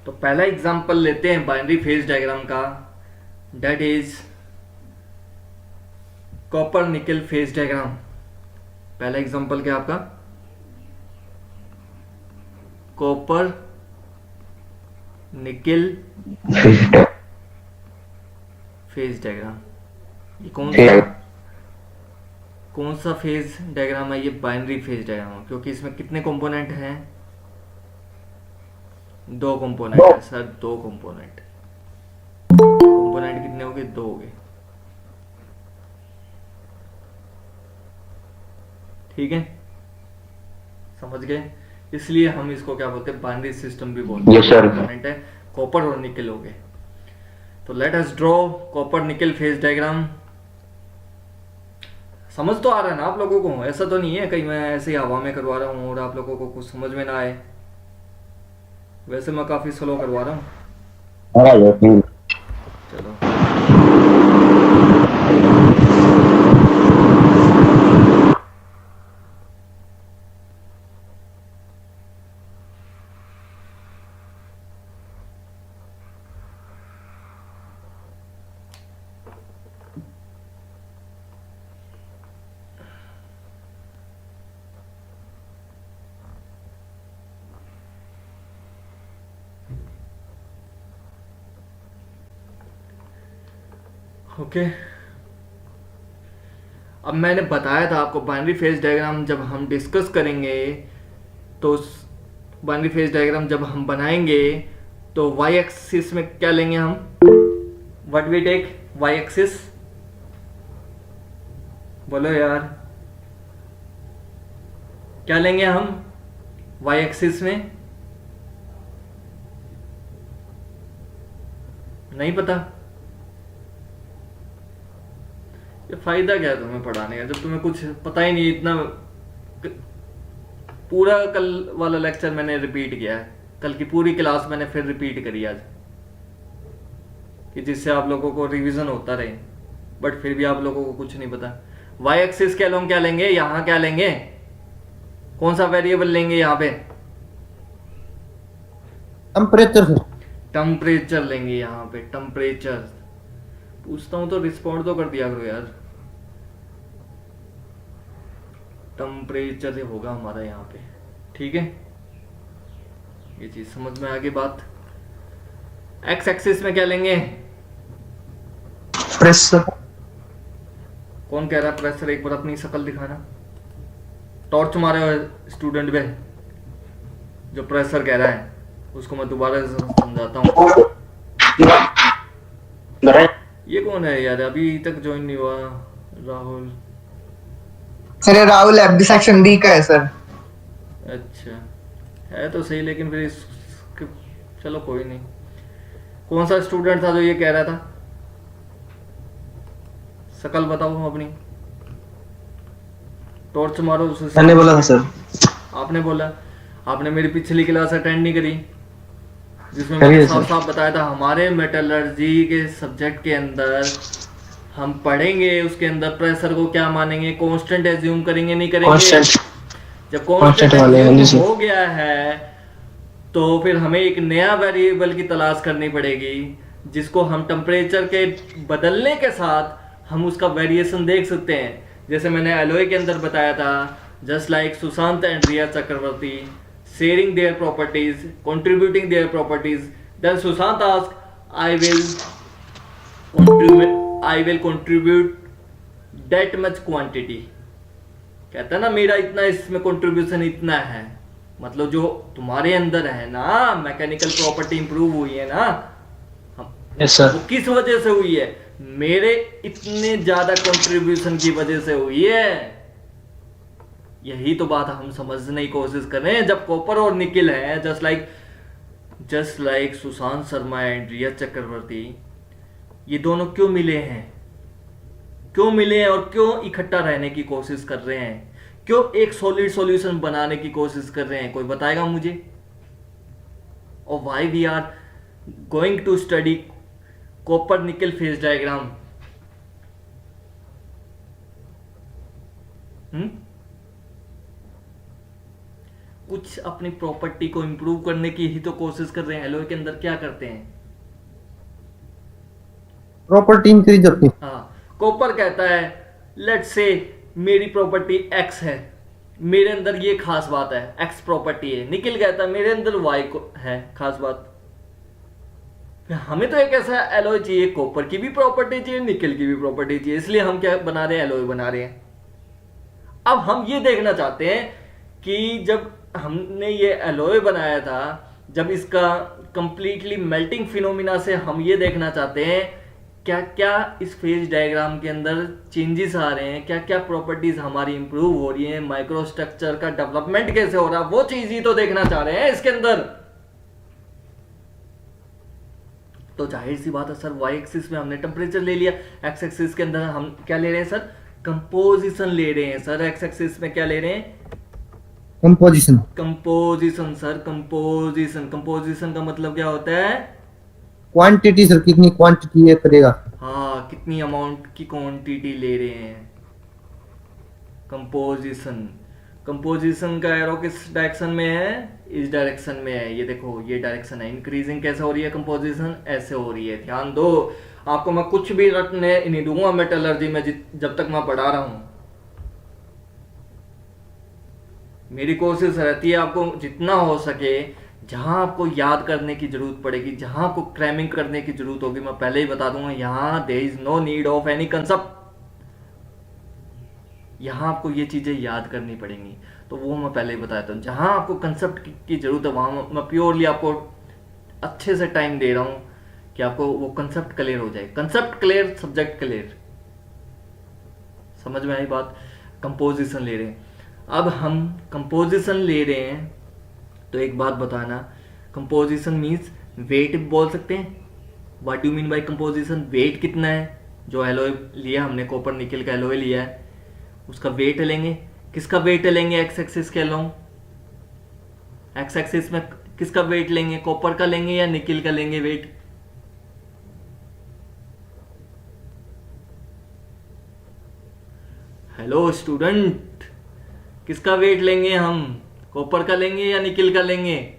तो पहला एग्जांपल लेते हैं बाइनरी फेज डायग्राम का, that is copper nickel phase diagram. पहला एग्जांपल क्या आपका, कॉपर निकल फेज डायग्राम। ये कौन सा फेज डायग्राम है, ये बाइनरी फेज डायग्राम है, क्योंकि इसमें कितने कंपोनेंट हैं, दो कंपोनेंट है सर, दो कंपोनेंट। कंपोनेंट कितने हो गए, दो हो गए, ठीक है, समझ गए। इसलिए हम इसको क्या बोलते हैं, बाइनरी सिस्टम भी बोलते हैं। कंपोनेंट है कॉपर और निकल हो गए। तो let us draw copper nickel phase diagram. समझ तो आ रहा है ना आप लोगों को, ऐसा तो नहीं है कहीं मैं ऐसे ही हवा में करवा रहा हूँ और आप लोगों को कुछ समझ में ना आए। वैसे मैं काफी स्लो करवा रहा हूँ। चलो ओके। अब मैंने बताया था आपको बाइनरी फेज डायग्राम जब हम डिस्कस करेंगे, तो बाइनरी फेज डायग्राम जब हम बनाएंगे तो वाई एक्सिस में क्या लेंगे हम, what we take y axis, बोलो यार क्या लेंगे हम वाई एक्सिस में, नहीं पता? ये फायदा क्या है तुम्हें पढ़ाने का जब तुम्हें कुछ पता ही नहीं। इतना पूरा कल वाला लेक्चर मैंने रिपीट किया है, कल की पूरी क्लास मैंने फिर रिपीट करी आज, कि जिससे आप लोगों को रिवीजन होता रहे, बट फिर भी आप लोगों को कुछ नहीं पता। वाई एक्सिस के अलोंग क्या लेंगे, यहां क्या लेंगे, कौन सा वेरिएबल लेंगे यहाँ पे, टेम्परेचर लेंगे यहाँ पे, टेम्परेचर। पूछता हूं तो रिस्पॉन्ड तो कर दिया करो यार। टेम्परेचर होगा हमारा यहाँ पे, ठीक है, ये चीज समझ में आ गई बात। एक्स एक्सिस में क्या लेंगे, प्रेशर। कौन कह रहा है प्रेशर, एक बार अपनी शक्ल दिखाना, टॉर्च मारे हुए स्टूडेंट पे जो प्रेशर कह रहा है उसको मैं दोबारा समझाता हूँ। ये कौन है यार, अभी तक ज्वाइन नहीं हुआ, Rahul. Sir Rahul FD section D का है सर। अच्छा है तो सही, लेकिन फिर चलो कोई नहीं। कौन सा स्टूडेंट था जो ये कह रहा था? शकल बताओ अपनी, टॉर्च मारो उसे। मैंने बोला था सर। आपने बोला? आपने मेरी पिछली क्लास अटेंड नहीं करी जिसमें करिए मैंने सर। साफ साफ बताया था हमारे मेटलर्जी के सब्जेक्ट के अंदर हम पढ़ेंगे, उसके अंदर प्रेशर को क्या मानेंगे, कांस्टेंट एज्यूम करेंगे नहीं करेंगे। कांस्टेंट जब कांस्टेंट कांस्टेंट वाले हैं जी एज्यूम सर। हो गया है तो फिर हमें एक नया वेरिएबल की तलाश करनी पड़ेगी जिसको हम टेम्परेचर के बदलने के साथ हम उसका वेरिएशन देख सकते हैं। जैसे मैंने एलओए के अंदर बताया था, just like Sushant and Riya Chakraborty sharing their properties, contributing their properties, then Sushant ask I will contribute that much quantity. कहता है ना मेरा इतना इसमें कंट्रीब्यूशन इतना है, मतलब जो तुम्हारे अंदर है ना मैकेनिकल प्रॉपर्टी इंप्रूव हुई है ना, यस सर। वो किस वजह से हुई है? मेरे इतने ज्यादा कंट्रीब्यूशन की वजह से हुई है। यही तो बात हम समझने की कोशिश कर रहे हैं। जब कॉपर और निकिल है, just like Sushant Sharma and रिया चक्रवर्ती, ये दोनों क्यों मिले हैं? क्यों मिले हैं और क्यों इकट्ठा रहने की कोशिश कर रहे हैं? क्यों एक सॉलिड सॉल्यूशन बनाने की कोशिश कर रहे हैं? कोई बताएगा मुझे? और why we are going to study copper nickel phase diagram? कुछ अपनी प्रॉपर्टी को इंप्रूव करने की ही तो कोशिश कर रहे हैं। एलओए के अंदर क्या करते हैं? प्रॉपर्टी इंक्रीज अपनी। हाँ, कॉपर कहता है लेट्स से मेरी प्रॉपर्टी एक्स है, मेरे अंदर ये खास बात है, एक्स प्रॉपर्टी है। निकिल कहता है मेरे अंदर वाई है खास बात। हमें तो एक ऐसा एलॉय चाहिए, कॉपर की भी प्रॉपर्टी चाहिए, निकिल की भी प्रॉपर्टी चाहिए, इसलिए हम क्या बना रहे हैं? एलॉय बना रहे हैं। अब हम ये देखना चाहते हैं कि जब हमने ये एलॉय बनाया था, जब इसका कंप्लीटली मेल्टिंग फिनोमिना से हम ये देखना चाहते हैं क्या क्या इस फेज डायग्राम के अंदर चेंजेस आ रहे हैं, क्या क्या प्रॉपर्टीज हमारी इंप्रूव हो रही हैं, माइक्रो स्ट्रक्चर का डेवलपमेंट कैसे हो रहा है, वो चीज ही तो देखना चाह रहे हैं इसके अंदर। तो जाहिर सी बात है सर, वाई एक्सिस में हमने टेम्परेचर ले लिया, एक्स एक्सिस के अंदर हम क्या ले रहे हैं सर? कंपोजिशन ले रहे हैं सर। एक्स एक्सिस में क्या ले रहे हैं? Composition. Composition sir, composition. Composition का मतलब क्या होता है? क्वांटिटी सर, कितनी क्वांटिटी ये करेगा। हाँ, कितनी अमाउंट की क्वांटिटी ले रहे हैं, कंपोजिशन। कंपोजिशन का एरो किस डायरेक्शन में है? इस डायरेक्शन में है। ये देखो ये डायरेक्शन है। इंक्रीजिंग कैसे हो रही है कंपोजिशन? ऐसे हो रही है। ध्यान दो, आपको मैं कुछ भी रटने नहीं दूंगा मेटलर्जी में जब तक मैं पढ़ा रहा हूं। मेरी कोशिश रहती है आपको जितना हो सके, जहां आपको याद करने की जरूरत पड़ेगी, जहां आपको क्रैमिंग करने की जरूरत होगी, मैं पहले ही बता दूंगा, यहां there is no need of any concept. यहां आपको ये चीजें याद करनी पड़ेंगी, तो वो मैं पहले ही बताता हूँ। जहां आपको कंसेप्ट की जरूरत है वहां मैं प्योरली आपको अच्छे से टाइम दे रहा हूं कि आपको वो कंसेप्ट क्लियर हो जाए। Concept clear, subject clear. समझ में आई बात? कंपोजिशन ले रहे हैं। अब हम कंपोजिशन ले रहे हैं तो एक बात बताना, कंपोजिशन मीन्स वेट बोल सकते हैं। What do mean by composition? Weight कितना है? जो एलॉय लिया हमने, कॉपर निकल का एलॉय लिया है, उसका वेट लेंगे। किसका वेट लेंगे? एक्स एक्सिस के अलोंग। एक्स एक्सिस में किसका वेट लेंगे? कॉपर का लेंगे या निकिल का लेंगे वेट? हेलो स्टूडेंट, किसका वेट लेंगे हम? कॉपर का लेंगे या निकिल का लेंगे?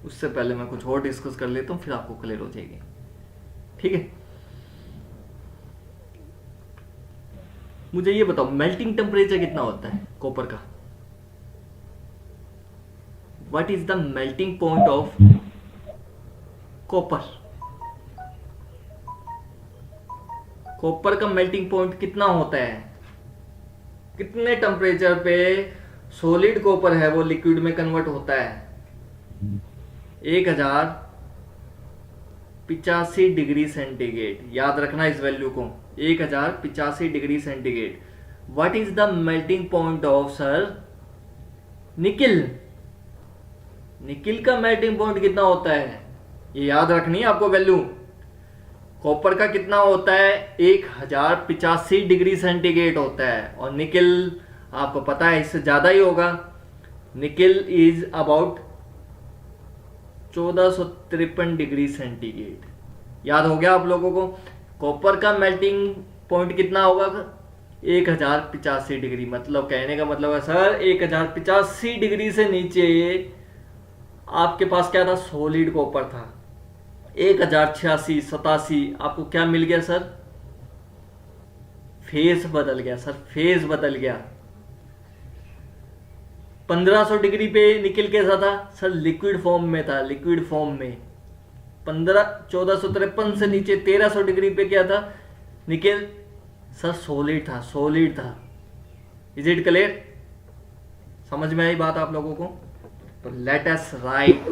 उससे पहले मैं कुछ और डिस्कस कर लेता हूं, फिर आपको क्लियर हो जाएगी। ठीक है, मुझे ये बताओ मेल्टिंग टेम्परेचर कितना होता है कॉपर का? What is the melting point of copper? Copper का मेल्टिंग पॉइंट कितना होता है? कितने टेम्परेचर पे सॉलिड कॉपर है वो लिक्विड में कन्वर्ट होता है? 1085 डिग्री सेंटीग्रेड। याद रखना इस वैल्यू को, 1085 degree centigrade. What is the melting point of sir nickel? Nickel का मेल्टिंग पॉइंट कितना होता है, ये याद रखनी है आपको वैल्यू। कॉपर का कितना होता है, 1085 डिग्री सेंटीग्रेड होता है, और निकिल आपको पता है इससे ज्यादा ही होगा। Nickel is about 1453 degree centigrade. याद हो गया आप लोगों को। कॉपर का मेल्टिंग पॉइंट कितना होगा, 1085 डिग्री। मतलब कहने का मतलब है सर 1085 डिग्री से नीचे आपके पास क्या था, सॉलिड कॉपर था। 1086 87 आपको क्या मिल गया सर, फेस बदल गया सर, फेस बदल गया। 1500 डिग्री पे निकल कैसा था सर, लिक्विड फॉर्म में था, लिक्विड फॉर्म में। 1453 से नीचे 1300 डिग्री पे क्या था निकल सर, सॉलिड था, सॉलिड था। इज इट क्लियर, समझ में आई बात आप लोगों को। तो let us right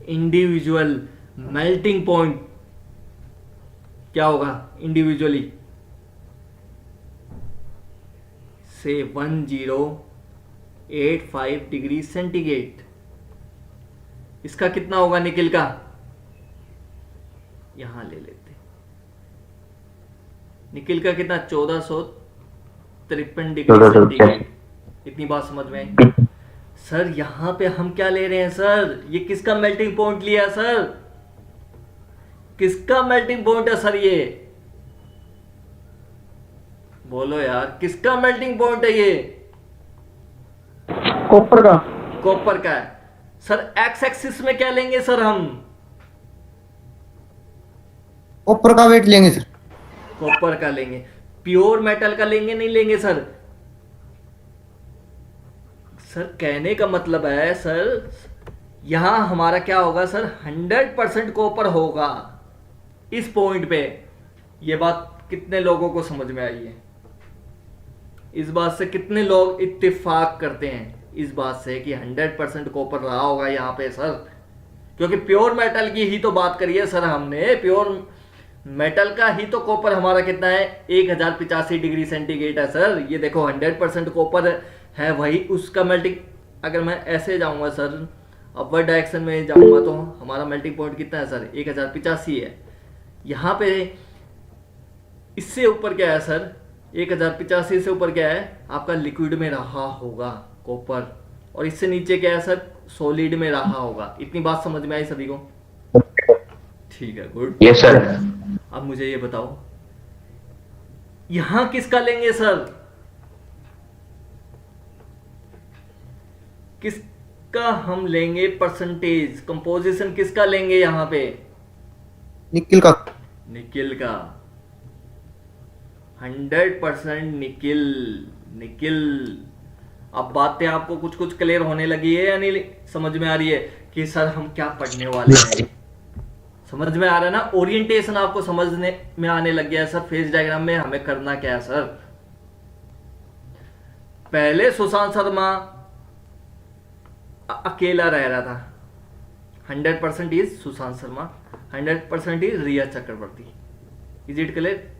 individual melting point क्या होगा इंडिविजुअली, से 1085 डिग्री सेंटीग्रेड। इसका कितना होगा निकिल का, यहां ले लेते। निकिल का कितना, 1453 डिग्री सेंटीग्रेड। इतनी बात समझ में आई। सर यहां पे हम क्या ले रहे हैं सर, ये किसका मेल्टिंग पॉइंट लिया सर, किसका मेल्टिंग पॉइंट है सर, ये बोलो यार, किसका मेल्टिंग पॉइंट है ये, कॉपर का। कॉपर का है सर। एक्स एक्सिस में क्या लेंगे सर हम, कॉपर का वेट लेंगे सर। कॉपर का लेंगे। प्योर मेटल का लेंगे नहीं लेंगे सर, सर कहने का मतलब है सर यहां हमारा क्या होगा सर, 100% कॉपर होगा इस पॉइंट पे। ये बात कितने लोगों को समझ में आई है, इस बात से कितने लोग इत्तेफाक करते हैं इस बात से कि 100% कॉपर रहा होगा यहां पे सर, क्योंकि प्योर मेटल की ही तो बात करी है सर हमने। प्योर मेटल का ही तो कॉपर हमारा कितना है, 1085 डिग्री सेंटीग्रेड है सर। ये देखो 100% कॉपर है, वही उसका मेल्टिंग। अगर मैं ऐसे जाऊंगा सर, अपवर्ड डायरेक्शन में जाऊंगा, तो हमारा मेल्टिंग पॉइंट कितना है सर, 1085 है। यहाँ पे इससे ऊपर क्या है सर, 1085 से ऊपर क्या है आपका, लिक्विड में रहा होगा कॉपर, और इससे नीचे क्या है सर, सॉलिड में रहा होगा। इतनी बात समझ में आई सभी को, ठीक है, गुड। Yes sir. अब मुझे ये बताओ यहां किसका लेंगे सर, किसका हम लेंगे परसेंटेज, कंपोजिशन किसका लेंगे यहां पे, निकिल का। निकिल का। 100% निकिल, निकिल। अब बातें आपको कुछ कुछ क्लियर होने लगी है या नहीं समझ में आ रही है कि सर हम क्या पढ़ने वाले हैं, समझ में आ रहा है ना। ओरिएंटेशन आपको समझने में आने लग गया है सर, फेज डायग्राम में हमें करना क्या है सर। पहले सुशांत शर्मा अकेला रह रहा था, 100% is Sushant Sharma, 100% is Riya Chakraborty. Is it clear,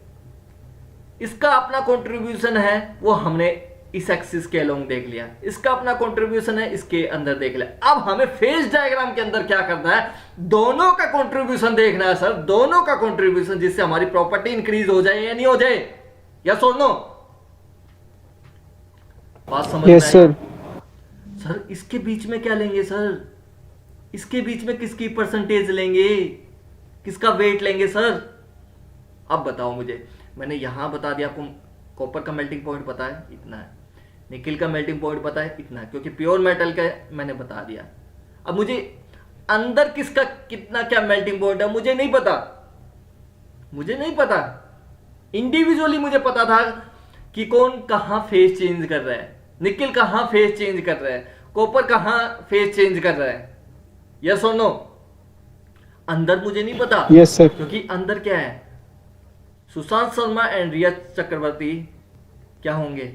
इसका अपना कंट्रीब्यूशन है वो हमने इस एक्सिस के अलोंग देख लिया, इसका अपना कंट्रीब्यूशन है इसके अंदर देख लिया। अब हमें फेज डायग्राम के अंदर क्या करना है, दोनों का कंट्रीब्यूशन देखना है सर, दोनों का कंट्रीब्यूशन, जिससे हमारी प्रॉपर्टी इंक्रीज हो जाए या नहीं हो जाए, या सुन लो बात समझ में आई? सर इसके बीच में क्या लेंगे सर, इसके बीच में किसकी परसेंटेज लेंगे, किसका वेट लेंगे सर। अब बताओ मुझे, मैंने यहां बता दिया आपको, कॉपर का मेल्टिंग पॉइंट पता है इतना है, निकिल का मेल्टिंग पॉइंट पता है इतना है, क्योंकि प्योर मेटल का मैंने बता दिया। अब मुझे अंदर किसका कितना क्या मेल्टिंग पॉइंट है मुझे नहीं पता, मुझे नहीं पता। इंडिविजुअली मुझे पता था कि कौन कहां फेज चेंज कर रहा है, निकिल कहां फेज चेंज कर रहा है, कॉपर कहां फेज चेंज कर रहा है, यस और नो। अंदर मुझे नहीं पता, यस सर। क्योंकि अंदर क्या है, सुशांत शर्मा एंड रिया चक्रवर्ती क्या होंगे,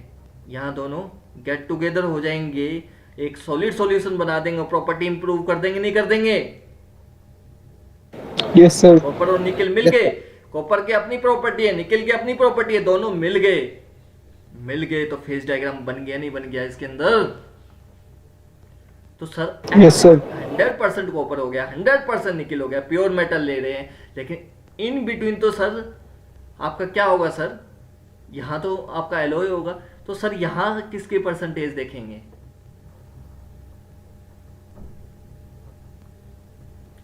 यहां दोनों गेट टुगेदर हो जाएंगे, एक सॉलिड सॉल्यूशन बना देंगे, प्रॉपर्टी इंप्रूव कर देंगे नहीं कर देंगे। Yes sir. कॉपर और निकिल मिल गए, कॉपर की अपनी प्रॉपर्टी है, निकिल की अपनी प्रॉपर्टी है, दोनों मिल गए, मिल गए तो फेज डायग्राम बन गया नहीं बन गया इसके अंदर। तो सर यस सर 100% कॉपर हो गया, 100% निकल हो गया, प्योर मेटल ले रहे हैं, लेकिन इन बिटवीन तो सर आपका क्या होगा सर, यहाँ तो आपका एलॉय होगा, तो सर यहाँ किसकी परसेंटेज देखेंगे,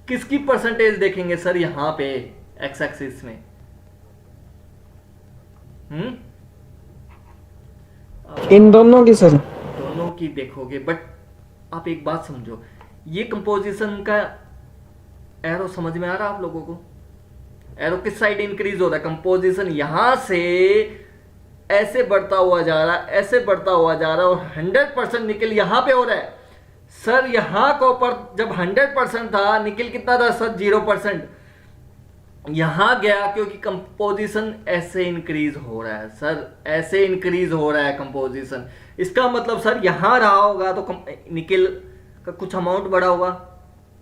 किसकी परसेंटेज देखेंगे सर यहाँ पे एक्स एक्सिस में? इन दोनों की सर। दोनों की देखोगे, बट आप एक बात समझो, ये कंपोजिशन का एरो समझ में आ रहा है आप लोगों को? एरो किस साइड इंक्रीज हो रहा है? कंपोजिशन यहां से ऐसे बढ़ता हुआ जा रहा है, ऐसे बढ़ता हुआ जा रहा है, और 100% निकल यहां पे हो रहा है सर। यहां कॉपर जब 100% था, निकल कितना था सर? 0%। यहां गया क्योंकि कंपोजिशन ऐसे इंक्रीज हो रहा है सर, ऐसे इंक्रीज हो रहा है कंपोजिशन। इसका मतलब सर यहां रहा होगा तो निकल का कुछ अमाउंट बढ़ा होगा,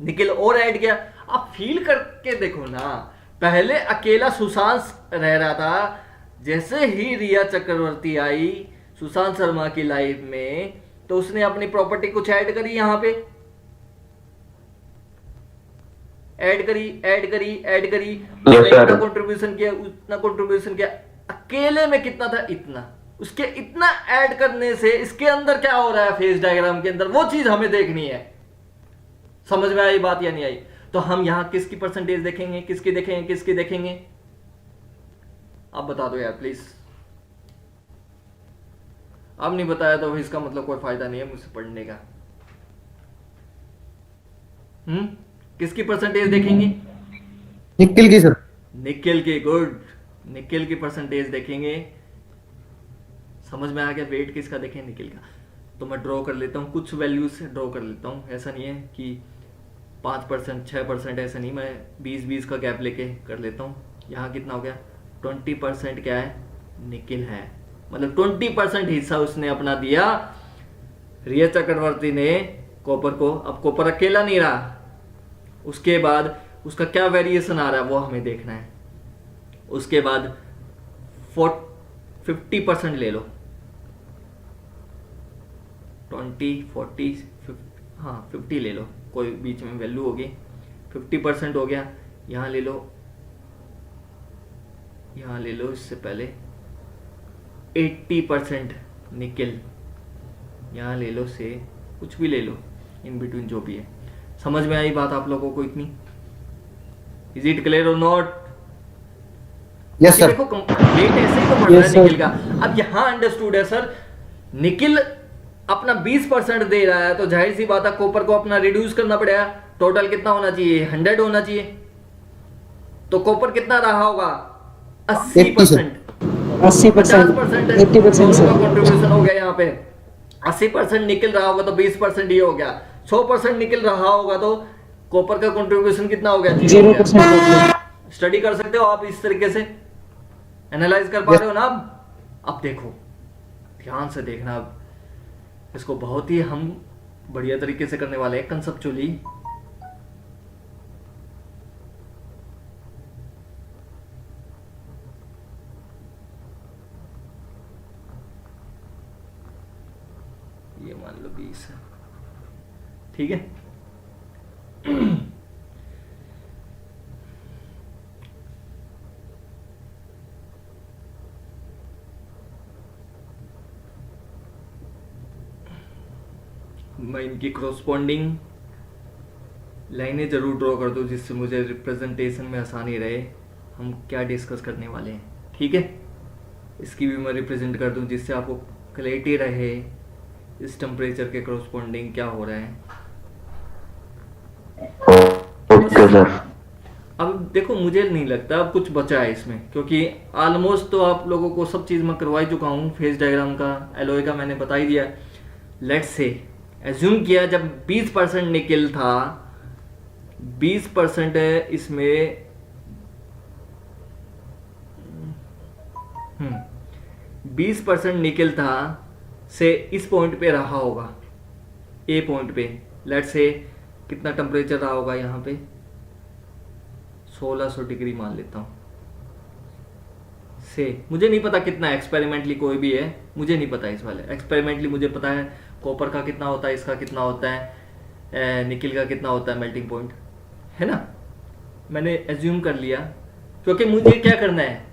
निकल और ऐड किया। आप फील करके देखो ना, पहले अकेला सुशांत रह रहा था, जैसे ही रिया चक्रवर्ती आई सुशांत शर्मा की लाइफ में, तो उसने अपनी प्रॉपर्टी कुछ ऐड करी, यहां पे ऐड करी, ऐड करी, ऐड करी, इतना कंट्रीब्यूशन किया, उतना कंट्रीब्यूशन किया। अकेले में कितना था? इतना। उसके इतना ऐड करने से इसके अंदर क्या हो रहा है, फेज डायग्राम के अंदर, वो चीज हमें देखनी है। समझ में आई बात या नहीं आई? तो हम यहां किसकी परसेंटेज देखेंगे, किसकी देखेंगे, किसकी देखेंगे? आप बता दो यार प्लीज। अब नहीं बताया तो इसका मतलब कोई फायदा नहीं है मुझसे पढ़ने का। किसकी परसेंटेज देखेंगे? निकिल की सर। निकिल की, गुड, निकिल की परसेंटेज देखेंगे। समझ में आ गया? वेट किसका देखें? निकिल का। तो मैं ड्रॉ कर लेता हूँ, कुछ वैल्यूज से ड्रॉ कर लेता हूँ। ऐसा नहीं है कि 5%, 6%, ऐसा नहीं, मैं 20-20 का गैप लेके कर लेता हूँ। यहाँ कितना हो गया? 20% क्या है? निकिल है। मतलब 20% हिस्सा उसने अपना दिया रिया चक्रवर्ती ने कॉपर को। अब कॉपर अकेला नहीं रहा, उसके बाद उसका क्या वेरिएशन आ रहा है वो हमें देखना है। उसके बाद 50% ले लो, 20, 40, 50 ले लो, कोई बीच में वैल्यू होगी। 50% हो गया। यहाँ ले लो, यहाँ ले लो, इससे पहले 80% निकल, यहाँ ले लो, से कुछ भी ले लो, इन बिटवीन जो भी है। समझ में आई बात आप लोगों को इतनी? इज इट क्लियर और नॉट? Yes sir. देखो वेट ऐसे ही तो बढ़ रहा है निकिल का। अब यहां अंडरस्टूड है सर, निकिल अपना 20% दे रहा है, तो जाहिर सी बात है कॉपर को अपना रिड्यूस करना पड़ेगा। टोटल कितना होना चाहिए? 100 होना चाहिए। तो कॉपर कितना रहा होगा? 80%। 80%, 80% सर। कंट्रीब्यूशन हो गया यहाँ पे। 80% निकल रहा होगा तो 20% ये हो गया। 100% निकल रहा होगा तो कॉपर का कंट्रीब्यूशन कितना हो गया? 0%। स्टडी कर सकते हो आप, इस तरीके से एनालाइज कर पा रहे हो ना? अब देखो, ध्यान से देखना, अब इसको बहुत ही हम बढ़िया तरीके से करने वाले हैं कंसेप्चुअली। ये मान लो 20 है, ठीक है। मैं इनकी क्रॉसपॉन्डिंग लाइनें जरूर ड्रॉ कर दूं, जिससे मुझे रिप्रेजेंटेशन में आसानी रहे। हम क्या डिस्कस करने वाले हैं, ठीक है? इसकी भी मैं रिप्रेजेंट कर दूं, जिससे आपको क्लैरिटी रहे इस टेम्परेचर के क्रॉसपॉन्डिंग क्या हो रहा है। Okay sir. अब देखो, मुझे नहीं लगता अब कुछ बचा है इसमें, क्योंकि ऑलमोस्ट तो आप लोगों को सब चीज़ मैं करवा ही चुका हूँ। फेज डायग्राम का, एलॉय का मैंने बता ही दिया। लेट्स से एज्यूम किया जब 20% निकल था, 20% इसमें 20% निकल था से इस पॉइंट पे रहा होगा, ए पॉइंट पे। लेट्स से कितना टेम्परेचर रहा होगा यहाँ पे? 1600 डिग्री मान लेता हूँ से। मुझे नहीं पता कितना एक्सपेरिमेंटली कोई भी है, मुझे नहीं पता इस वाले एक्सपेरिमेंटली। मुझे पता है कॉपर का कितना होता है, इसका कितना होता है, निकिल का कितना होता है मेल्टिंग पॉइंट, है ना। मैंने एज्यूम कर लिया, क्योंकि मुझे क्या करना है,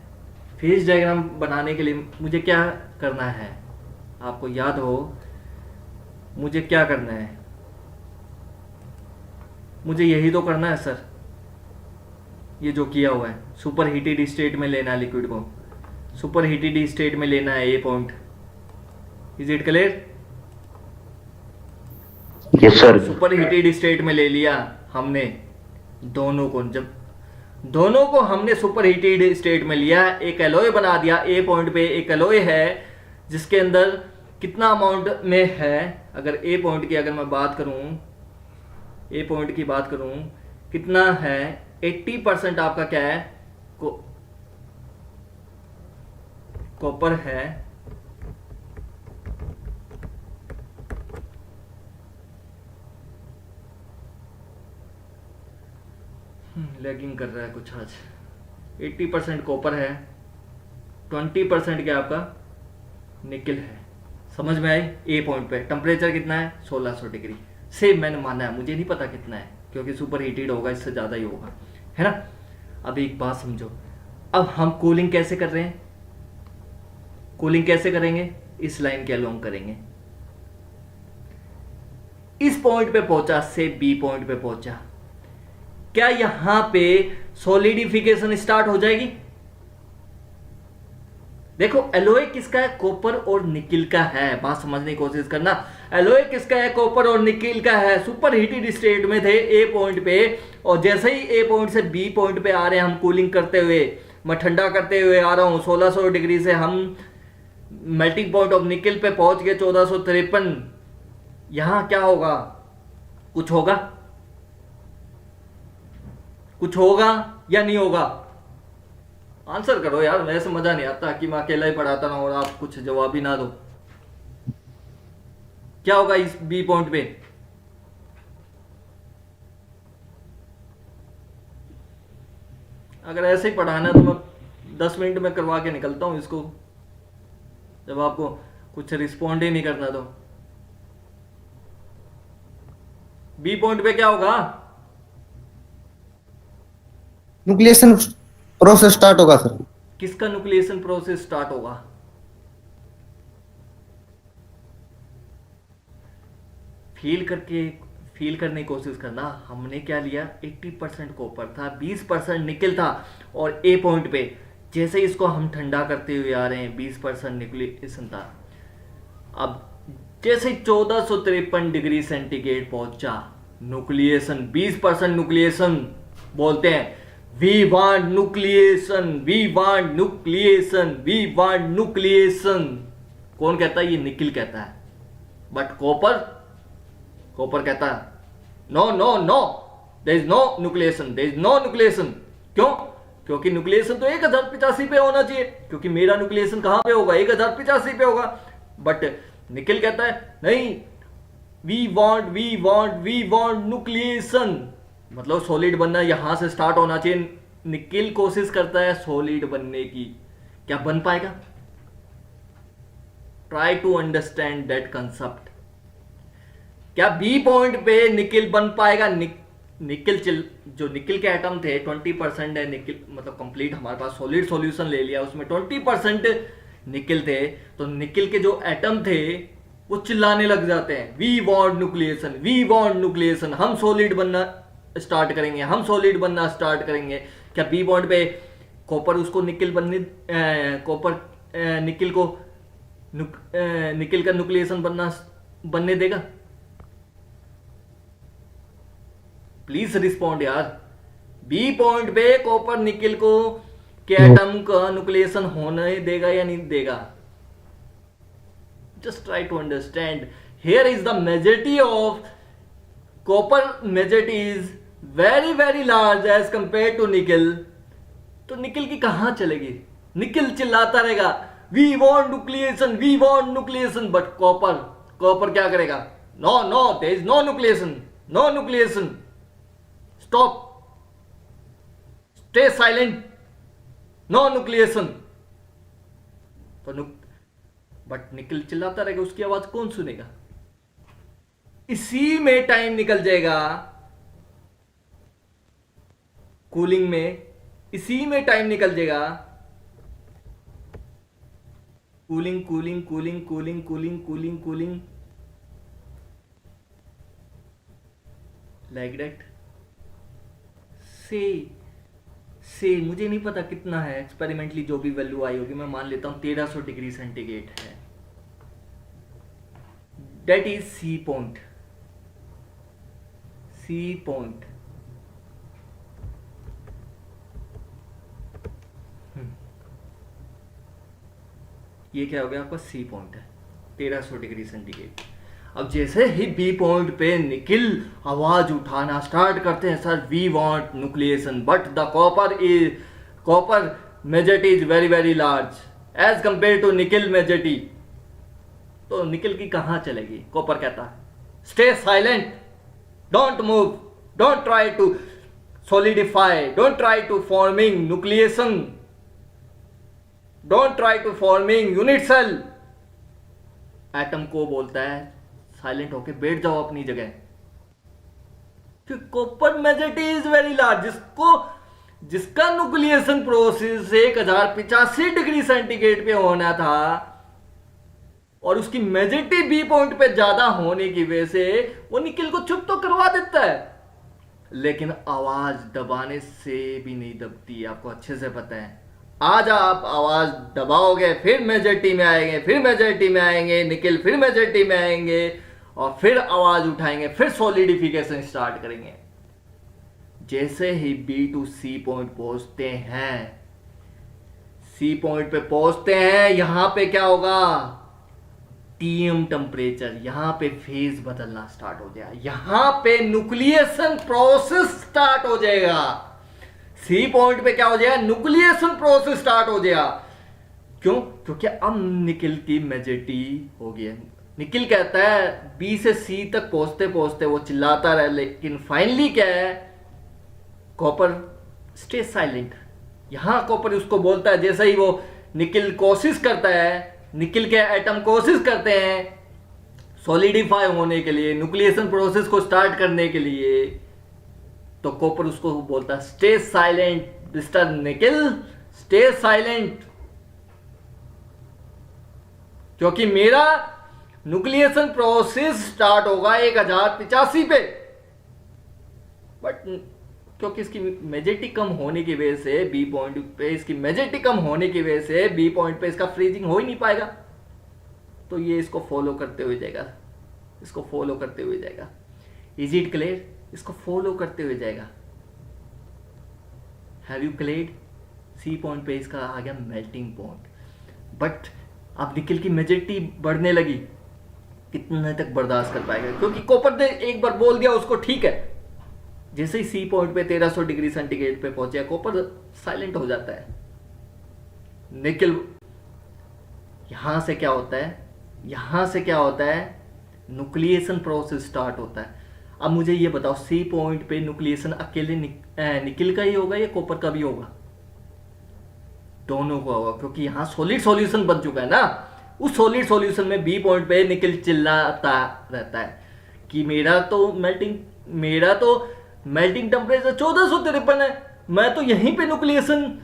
फेज डायग्राम बनाने के लिए मुझे क्या करना है, आपको याद हो मुझे क्या करना है, मुझे यही तो करना है सर, ये जो किया हुआ है। सुपर हीटेड स्टेट में लेना है लिक्विड को, सुपर हीटेड स्टेट में लेना है a point. Is it clear? Yes sir. Super heated state में ले लिया हमने दोनों को, जब दोनों को हमने सुपर हीटेड स्टेट में लिया, एक एलॉय बना दिया। ए पॉइंट पे एक एलॉय है जिसके अंदर कितना अमाउंट में है, अगर ए पॉइंट की अगर मैं बात करूं, ए पॉइंट की बात करूं कितना है, 80% आपका क्या है, कॉपर है, लैगिंग कर रहा है कुछ आज। 80% कॉपर है, 20% क्या आपका निकल है। समझ में आई? ए पॉइंट पे टेम्परेचर कितना है, 1600 डिग्री। सेम मैंने माना है, मुझे नहीं पता कितना है क्योंकि सुपर हीटेड होगा, इससे ज़्यादा ही होगा, है ना। अब एक बात समझो, अब हम कूलिंग कैसे कर रहे हैं, कूलिंग कैसे करेंगे, इस लाइन के अलोंग करेंगे। इस पॉइंट पे पहुंचा से बी पॉइंट पे पहुंचा, क्या यहां पे सॉलिडिफिकेशन स्टार्ट हो जाएगी? देखो एलोय किसका है, कॉपर और निकिल का है, बात समझने की कोशिश करना। एलोय किसका है, कॉपर और निकिल का है। सुपर हीटेड स्टेट में थे ए पॉइंट पे, और जैसे ही ए पॉइंट से बी पॉइंट पे आ रहे हैं हम कूलिंग करते हुए, मैं ठंडा करते हुए आ रहा हूं 1600 डिग्री से, हम मेल्टिंग पॉइंट ऑफ निकिल पे पहुंच गए 1453। यहां क्या होगा, कुछ होगा, कुछ होगा या नहीं होगा? आंसर करो यार, वैसे मजा नहीं आता कि मैं अकेला ही पढ़ाता रहा और आप कुछ जवाब ही ना दो। क्या होगा इस बी पॉइंट पे? अगर ऐसे ही पढ़ाना है तो मैं 10 मिनट में करवा के निकलता हूं इसको, जब आपको कुछ रिस्पॉन्ड ही नहीं करना तो। बी पॉइंट पे क्या होगा, न्यूक्लिएशन प्रोसेस स्टार्ट होगा सर। किसका न्यूक्लिएशन प्रोसेस स्टार्ट होगा? फील करने की कोशिश करना। हमने क्या लिया, 80% कॉपर था, 20% निकल था, और ए पॉइंट पे जैसे इसको हम ठंडा करते हुए आ रहे हैं 20% न्यूक्लिएशन था। अब जैसे 1453 डिग्री सेंटीग्रेड पहुंचा, न्यूक्लिएशन 20% न्यूक्लिएशन बोलते हैं। We want nucleation, we want nucleation, we want nucleation. कौन कहता है? ये निकिल कहता है। बट कॉपर कहता है no no no, there is no nucleation, there is no nucleation. क्यों? क्योंकि न्यूक्लिएशन तो 1085 पे होना चाहिए, क्योंकि मेरा न्यूक्लिएशन कहां पे होगा, 1085 पे होगा। बट निकिल कहता है नहीं, वी वांट न्यूक्लिएशन, मतलब सॉलिड बनना यहां से स्टार्ट होना चाहिए। निकिल कोशिश करता है सॉलिड बनने की, क्या बन पाएगा? Try to understand that concept. क्या बी पॉइंट पे निकिल बन पाएगा? जो निकिल के एटम थे 20% है निकिल, मतलब कंप्लीट हमारे पास सॉलिड सॉल्यूशन ले लिया, उसमें 20% निकिल थे, तो निकिल के जो एटम थे वो चिल्लाने लग जाते हैं we want nucleation, we want nucleation, हम सॉलिड बनना स्टार्ट करेंगे, हम सॉलिड बनना स्टार्ट करेंगे। क्या बी पॉइंट पे कॉपर उसको निकिल बनने, कॉपर निकिल को निकिल का न्यूक्लिएशन बनने देगा? प्लीज रिस्पॉन्ड यार। बी पॉइंट पे कॉपर निकिल को के एटम का न्यूक्लिएशन होने देगा या नहीं देगा? Just try to understand. Here is the majority of copper, majority is very very large as compare to nickel. तो निकिल की कहां चलेगी? निकिल चिल्लाता रहेगा we want nucleation, we want nucleation, but copper क्या करेगा? No no, there is no nucleation, no nucleation, stop, stay silent, no nucleation. तो but nickel चिल्लाता रहेगा, उसकी आवाज कौन सुनेगा? इसी में टाइम निकल जाएगा, कूलिंग में इसी में टाइम निकल जाएगा। Cooling cooling cooling cooling cooling cooling cooling like that. से मुझे नहीं पता कितना है, एक्सपेरिमेंटली जो भी वैल्यू आई होगी, मैं मान लेता हूं 1300 डिग्री सेंटीग्रेड है। That is C point. ये क्या हो गया आपका सी पॉइंट है, 1300 डिग्री सेंटीग्रेड। अब जैसे ही बी पॉइंट पे निकिल आवाज उठाना स्टार्ट करते हैं, sir we want nucleation but the copper majority is very very large as compare to nickel majority. तो निकिल की कहां चलेगी? कॉपर कहता है stay silent, don't move, don't try to solidify, don't try to forming nucleation, don't try to forming unit cell. Atom को बोलता है silent होके बैठ जाओ अपनी जगह। Copper majority is very large, जिसका न्यूक्लिएशन प्रोसेस 1085 डिग्री सेंटीग्रेड पे होना था और उसकी मेजॉरिटी बी पॉइंट पे ज्यादा होने की वजह से वो निकिल को चुप तो करवा देता है, लेकिन आवाज दबाने से भी नहीं दबती, आपको अच्छे से पता है। आज आप आवाज दबाओगे फिर मेजॉरिटी में आएंगे, फिर मेजॉरिटी में आएंगे निकिल, फिर मेजॉरिटी में आएंगे और फिर आवाज उठाएंगे, फिर सॉलिडिफिकेशन स्टार्ट करेंगे। जैसे ही बी टू सी पॉइंट पहुंचते हैं, सी पॉइंट पे पहुंचते हैं, यहां पे क्या होगा? टीएम टेम्परेचर, यहां पे फेज बदलना स्टार्ट हो जाएगा, यहां पे न्यूक्लिएशन प्रोसेस स्टार्ट हो जाएगा। सी पॉइंट पे क्या हो जाएगा? न्यूक्लिएशन प्रोसेस स्टार्ट हो जाएगा। क्यों? क्योंकि अब निकिल की मेजॉरिटी हो गई है। निकिल कहता है बी से सी तक पहुंचते पहुंचते वो चिल्लाता रहे, लेकिन फाइनली क्या है? Copper stay silent. यहां कॉपर उसको बोलता है, जैसे ही वो निकिल कोशिश करता है, निकिल के एटम कोशिश करते हैं सॉलिडिफाई होने के लिए, न्यूक्लिएशन प्रोसेस को स्टार्ट करने के लिए, तो कॉपर उसको बोलता है stay silent mister nickel, stay silent, क्योंकि मेरा न्यूक्लिएशन प्रोसेस स्टार्ट होगा 1085 पे, बट क्योंकि इसकी मेजॉरिटी कम होने की वजह से बी पॉइंट पे, इसकी मेजॉरिटी कम होने की वजह से बी पॉइंट पे इसका फ्रीजिंग हो ही नहीं पाएगा। तो ये इसको फॉलो करते हुए जाएगा, इसको फॉलो करते हुए जाएगा। Is it clear? इसको फॉलो करते हुए जाएगा। Have you clear? C point पे इसका आ गया मेल्टिंग पॉइंट, बट अब निकिल की मेजॉरिटी बढ़ने लगी, कितने तक बर्दाश्त कर पाएगा? क्योंकि कॉपर ने एक बार बोल दिया उसको, ठीक है। जैसे ही सी पॉइंट पे 1300 डिग्री सेंटीग्रेड पे पहुंचे, कॉपर साइलेंट हो जाता है। निकिल यहां से क्या होता है? यहां से क्या होता है? न्यूक्लिएशन प्रोसेस स्टार्ट होता है। अब मुझे ये बताओ, सी पॉइंट पे न्यूक्लिएशन अकेले निकिल का ही होगा या कॉपर का भी होगा? दोनों का होगा, क्योंकि यहां सॉलिड सॉल्यूशन बन चुका है ना। उस सॉलिड सॉल्यूशन में बी पॉइंट पे निकिल चिल्लाता रहता है कि मेरा तो मेल्टिंग टेम्परेचर 1453 है, मैं तो यहीं पे न्यूक्लिएशन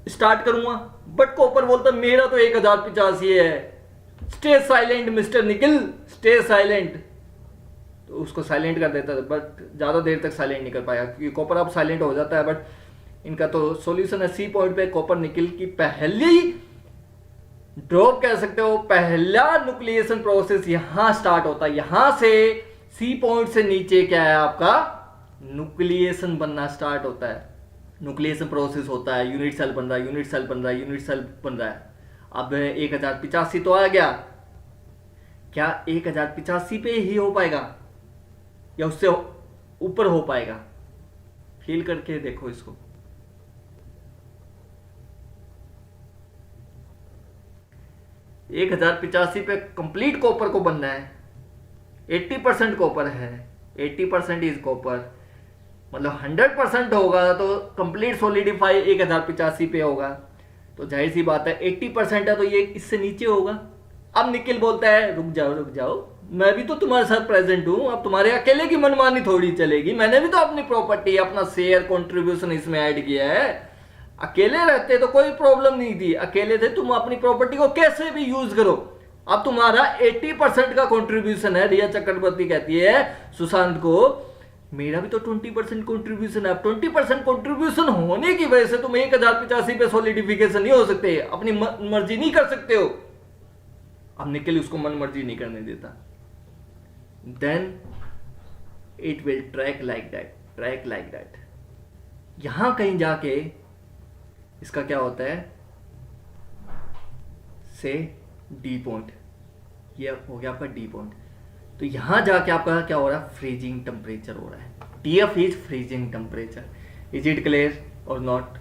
स्टार्ट करूंगा। बट कॉपर बोलता मेरा तो 1085 है, stay silent mister nickel, stay silent. तो उसको साइलेंट कर देता है, बट ज्यादा देर तक साइलेंट नहीं कर पाया, क्योंकि कॉपर अब साइलेंट हो जाता है। बट इनका तो सॉल्यूशन है सी पॉइंट पे कॉपर निकिल की पहली ड्रॉप कह सकते हो, पहला न्यूक्लिएशन प्रोसेस यहां स्टार्ट होता है। यहां से सी पॉइंट से नीचे क्या है आपका? न्यूक्लिएशन बनना स्टार्ट होता है, न्यूक्लिएशन प्रोसेस होता है, यूनिट सेल बन रहा है, यूनिट सेल बन रहा है, यूनिट सेल बन रहा है। अब 1085 तो आ गया, क्या 1085 पे ही हो पाएगा या उससे ऊपर हो पाएगा? फील करके देखो इसको। एक 1085 पे कंप्लीट कॉपर को बनना है, 80% कॉपर है, 80% इज कॉपर, मतलब 100% होगा तो कंप्लीट सॉलिडिफाई 1085 पे होगा। तो जाहिर सी बात है 80% है तो ये इससे नीचे होगा। अब निकिल बोलता है रुक जाओ रुक जाओ, मैं भी तो तुम्हारे साथ प्रेजेंट हूँ। अब तुम्हारे अकेले की मनमानी थोड़ी चलेगी। मैंने भी तो अपनी प्रॉपर्टी, अपना शेयर कंट्रीब्यूशन इसमें ऐड किया है। अकेले रहते तो कोई प्रॉब्लम नहीं थी, अकेले थे, तुम अपनी प्रॉपर्टी को कैसे भी यूज करो। अब तुम्हारा 80% का कंट्रीब्यूशन है। रिया चक्रवर्ती कहती है सुशांत को, मेरा भी तो 20% कंट्रीब्यूशन है। अब 20% कंट्रीब्यूशन होने की वजह से तुम 1085 पे सॉलिडिफिकेशन नहीं हो सकते, अपनी मर्जी नहीं कर सकते हो। अब निखिल उसको मन मर्जी नहीं करने देता। Then it will track like that. यहां कहीं जाके इसका क्या होता है, से डी पॉइंट, ये हो गया आपका डी पॉइंट। तो यहां जाके आपका क्या हो रहा है, फ्रीजिंग टेम्परेचर हो रहा है। TF is freezing temperature. Is it clear और नॉट?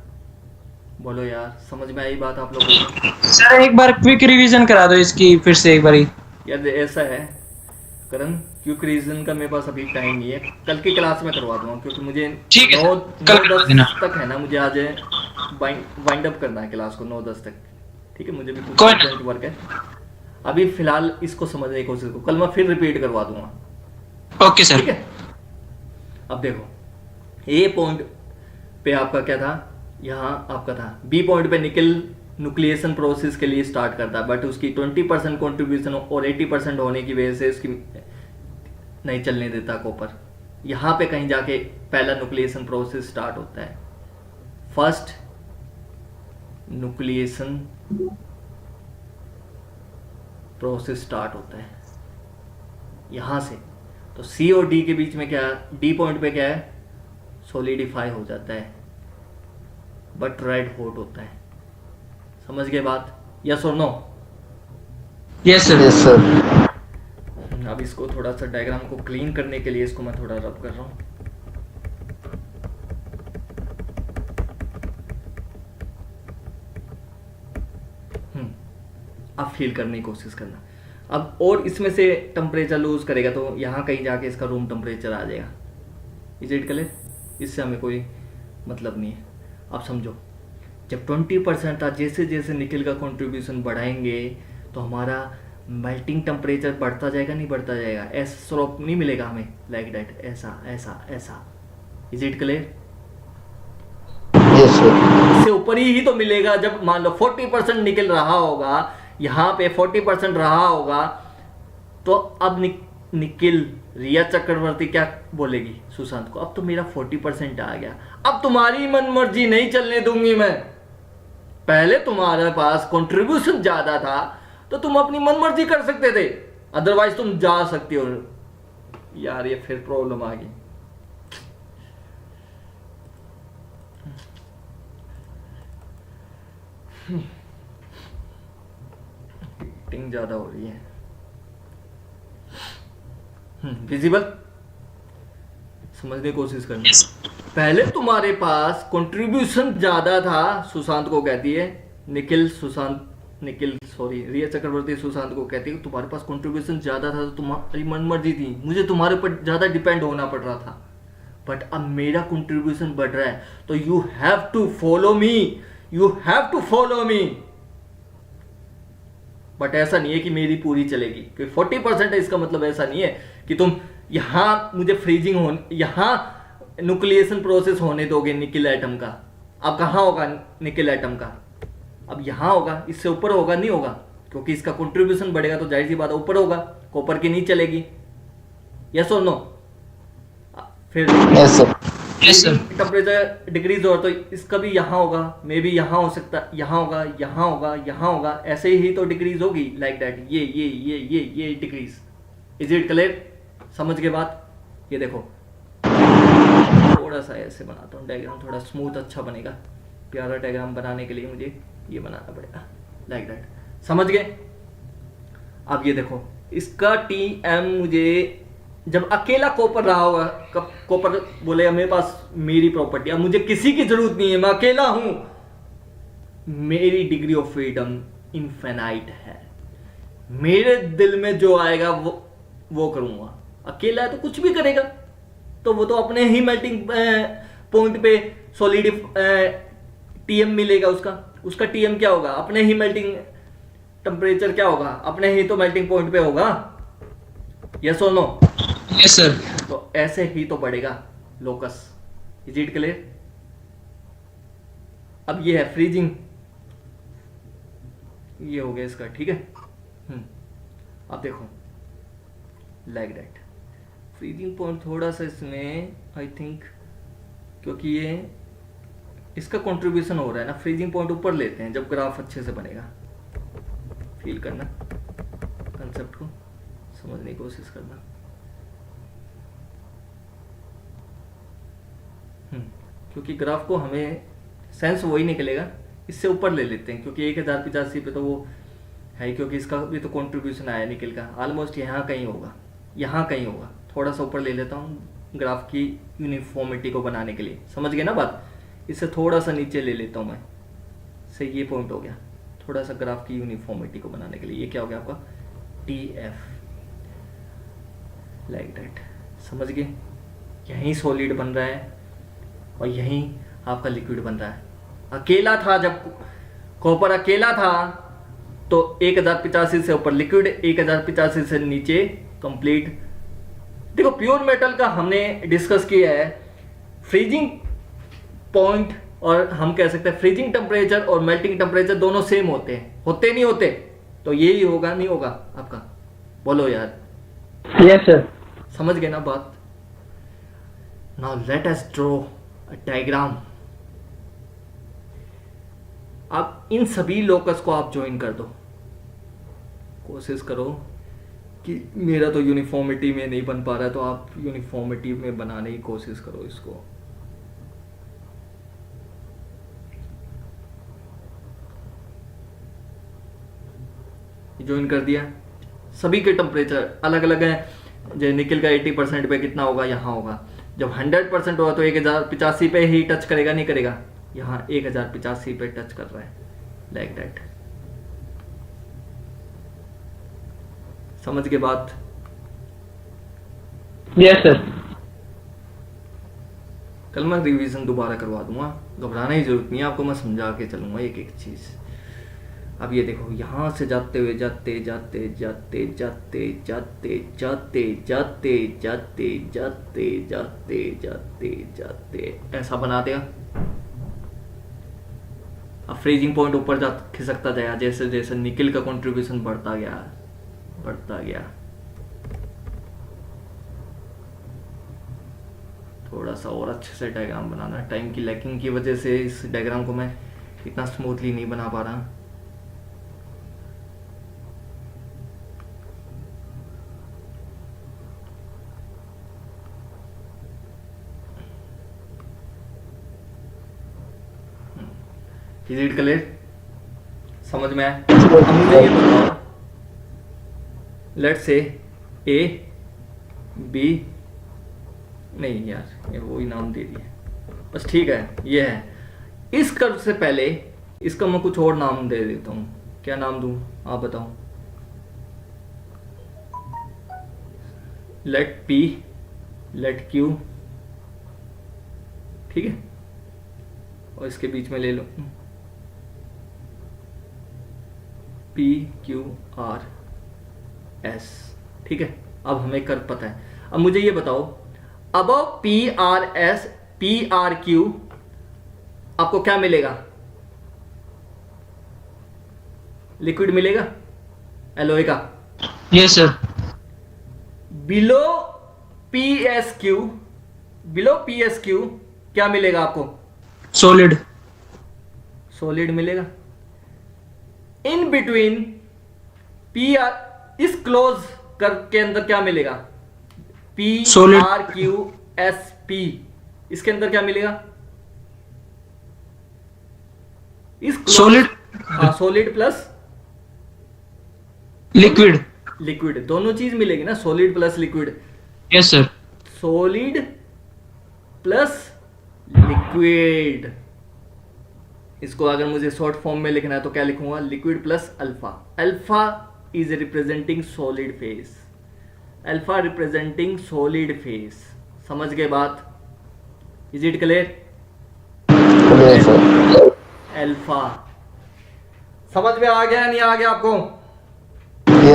बोलो यार, समझ में आई बात आप लोगों को? सर एक बार क्विक रिवीजन करा दो इसकी फिर से एक बारी। यार ऐसा है करण, क्विक रीजन का मेरे पास अभी टाइम नहीं है, कल की क्लास में करवा दूंगा, क्योंकि मुझे ठीक है, 9-10 तक है ना, मुझे आज वाइंड अप करना है क्लास को 9-10 तक। ठीक है, मुझे भी कोई कुछ वर्क है। अभी फिलहाल इसको समझने की कोशिश करो, कल मैं फिर रिपीट करवा दूंगा। Okay sir. ठीक है, अब देखो ए पॉइंट पे आपका क्या था, यहाँ आपका था बी पॉइंट पे निकल न्यूक्लिएशन प्रोसेस के लिए स्टार्ट करता है, बट उसकी 20% कंट्रीब्यूशन और 80% होने की वजह से उसकी नहीं चलने देता कॉपर। यहाँ पे कहीं जाके पहला न्यूक्लिएशन प्रोसेस स्टार्ट होता है। फर्स्ट न्यूक्लिएशन प्रोसेस स्टार्ट होता है यहाँ से। तो सी और डी के बीच में क्या, डी पॉइंट पे क्या है, सॉलिडिफाई हो जाता है, बट रेड हॉट होता है। समझ गए बात? यस और no? Yes sir. Yes sir. अब इसको थोड़ा सा डायग्राम को क्लीन करने के लिए इसको मैं थोड़ा रब कर रहा हूँ। अब फील करने की कोशिश करना। अब और इसमें से टेम्परेचर लूज करेगा तो यहाँ कहीं जाके इसका रूम टेम्परेचर आ जाएगा। Is it clear? इससे हमें कोई मतलब नहीं है। अब समझो, जब 20% था, जैसे जैसे निकल का कंट्रीब्यूशन बढ़ाएंगे तो हमारा मेल्टिंग टेम्परेचर बढ़ता जाएगा, नहीं बढ़ता जाएगा? ऐसा स्लोप नहीं मिलेगा हमें, लाइक दैट, ऐसा ऐसा ऐसा। Is it clear? Yes sir. इससे ऊपर ही तो मिलेगा। जब मान लो 40% निकल रहा होगा, यहाँ पे 40% रहा होगा, तो अब निखिल, रिया चक्रवर्ती क्या बोलेगी सुशांत को, अब तो मेरा 40% आ गया, अब तुम्हारी मन मर्जी नहीं चलने दूंगी मैं। पहले तुम्हारे पास कंट्रीब्यूशन ज्यादा था तो तुम अपनी मन मर्जी कर सकते थे, अदरवाइज तुम जा सकते हो। यार ये फिर प्रॉब्लम आ गई। हीटिंग ज्यादा हो रही है। विजिबल? समझने की कोशिश करनी। पहले तुम्हारे पास कंट्रीब्यूशन ज्यादा था, सुशांत को कहती है रिया चक्रवर्ती सुशांत को कहती है तुम्हारे पास कंट्रीब्यूशन ज्यादा था तो तुम्हारी मन मर्जी थी, मुझे तुम्हारे ऊपर ज्यादा डिपेंड होना पड़ रहा था, बट अब मेरा कंट्रीब्यूशन बढ़ रहा है तो you have to follow me. But ऐसा नहीं है कि मेरी पूरी चलेगी, क्योंकि 40% है, इसका मतलब ऐसा नहीं है कि तुम यहां मुझे फ्रीजिंग हो, यहां न्यूक्लिएशन प्रोसेस होने दोगे निकिल एटम का। अब कहां होगा निकिल एटम का? अब यहां होगा, इससे ऊपर होगा नहीं होगा, क्योंकि इसका कंट्रीब्यूशन बढ़ेगा तो जाहिर सी बात है ऊपर होगा, कॉपर की नहीं चलेगी। यस और नो? फिर यस सर। टेम्परेचर डिक्रीज हो तो इसका भी यहाँ होगा, मे बी यहाँ हो सकता, यहाँ होगा, यहाँ होगा, यहाँ होगा, ऐसे ही तो डिक्रीज होगी, लाइक दैट। ये डिक्रीज। Is it clear? समझ के बात? ये देखो, थोड़ा सा ऐसे बनाता हूँ डायग्राम, थोड़ा स्मूथ अच्छा बनेगा। प्यारा डायग्राम बनाने के लिए मुझे ये बनाना पड़ेगा, लाइक दैट। समझ गए? अब ये देखो, इसका TM मुझे जब अकेला कॉपर रहा होगा, कॉपर बोले मेरे पास मेरी प्रॉपर्टी, अब मुझे किसी की जरूरत नहीं है, मैं अकेला हूं, मेरी डिग्री ऑफ फ्रीडम इनफिनाइट है, मेरे दिल में जो आएगा वो करूंगा। अकेला है तो कुछ भी करेगा, तो वो तो अपने ही मेल्टिंग पॉइंट पे सॉलिड TM मिलेगा, उसका TM क्या होगा, अपने ही मेल्टिंग टेम्परेचर क्या होगा, अपने ही तो मेल्टिंग पॉइंट पे होगा। यस और नो? Yes sir. तो ऐसे ही तो बढ़ेगा लोकस। Is it clear? अब ये है फ्रीजिंग, ये हो गया इसका, ठीक है। अब देखो लाइक दैट, फ्रीजिंग पॉइंट थोड़ा सा इसमें आई थिंक, क्योंकि ये इसका कंट्रीब्यूशन हो रहा है ना, फ्रीजिंग पॉइंट ऊपर लेते हैं जब ग्राफ अच्छे से बनेगा। फील करना, कंसेप्ट को समझने की कोशिश करना। क्योंकि ग्राफ को हमें सेंस वही निकलेगा, इससे ऊपर ले लेते हैं, क्योंकि 1085 पे तो वो है, क्योंकि इसका भी तो कंट्रीब्यूशन आया निकल का, ऑलमोस्ट यहाँ कहीं होगा, यहाँ कहीं होगा। थोड़ा सा ऊपर ले लेता हूँ ग्राफ की यूनिफॉर्मिटी को बनाने के लिए, समझ गए ना बात। इससे थोड़ा सा नीचे ले लेता हूँ मैं, से ये पॉइंट हो गया, थोड़ा सा ग्राफ की यूनिफॉर्मिटी को बनाने के लिए। ये क्या हो गया आपका TF, लाइक दैट, समझ गए। यहीं सॉलिड बन रहा है और यहीं आपका लिक्विड बन रहा है। अकेला था, जब कॉपर अकेला था तो 1085 से ऊपर लिक्विड, 1085 से नीचे कंप्लीट। देखो प्योर मेटल का हमने डिस्कस किया है, फ्रीजिंग पॉइंट और हम कह सकते हैं फ्रीजिंग टेम्परेचर और मेल्टिंग टेम्परेचर दोनों सेम होते हैं, होते नहीं होते? तो यही होगा, नहीं होगा आपका? बोलो यार। Yes sir. समझ गए ना बात? Now let us draw a diagram. आप इन सभी लोकस को आप ज्वाइन कर दो, कोशिश करो कि मेरा तो यूनिफॉर्मिटी में नहीं बन पा रहा है, तो आप यूनिफॉर्मिटी में बनाने की कोशिश करो इसको। ज्वाइन कर दिया। सभी के टेम्परेचर अलग अलग हैं। जो निकल का 80% पे कितना होगा, यहाँ होगा। जब 100% होगा तो 1085 पे ही टच करेगा, नहीं करेगा? यहाँ 1085 पे टच कर रहा है, लाइक दैट। समझ के बात? Yes sir. कल मैं रिवीजन दोबारा करवा दूंगा, घबराने की जरूरत नहीं है आपको, मैं समझा के चलूंगा एक एक चीज। अब ये देखो, यहां से जाते हुए जाते जाते जाते जाते जाते जाते जाते जाते जाते जाते जाते जाते ऐसा बना देगा। अब फ्रीजिंग पॉइंट ऊपर जा खिसकता जाएगा, जैसे जैसे निकल का कंट्रीब्यूशन बढ़ता गया, बढ़ता गया। थोड़ा सा और अच्छे से डायग्राम बनाना है, टाइम की लैकिंग की वजह से इस डायग्राम को मैं इतना स्मूथली नहीं बना पा रहा। Is it clear? समझ में आया? अब मुझे ये बताओ, लेट्स से A B, नहीं यार ये वही नाम दे दिया, बस ठीक है। ये है, इस कर्व से पहले इसका मैं कुछ और नाम दे देता हूं। क्या नाम दूं आप बताओ? लेट P, लेट Q, ठीक है, और इसके बीच में ले लो P Q R S, ठीक है। अब हमें कर्व पता है। अब मुझे ये बताओ, above P R S P R Q आपको क्या मिलेगा? लिक्विड मिलेगा, एलोए का। Yes sir. Below PSQ, below PSQ क्या मिलेगा आपको? सॉलिड। सॉलिड मिलेगा। इन बिटवीन पी आर, इस क्लोज कर्व के अंदर क्या मिलेगा? Solid. PRQSP, इसके अंदर क्या मिलेगा? इस सॉलिड। हाँ, सॉलिड प्लस लिक्विड। लिक्विड, दोनों चीज मिलेगी ना, solid plus liquid. Yes sir. Solid plus liquid. इसको अगर मुझे शॉर्ट फॉर्म में लिखना है तो क्या लिखूंगा? Liquid plus alpha. Alpha is representing solid phase, alpha representing solid phase. समझ गए बात? Is it clear? अल्फा समझ में आ गया नहीं आ गया आपको?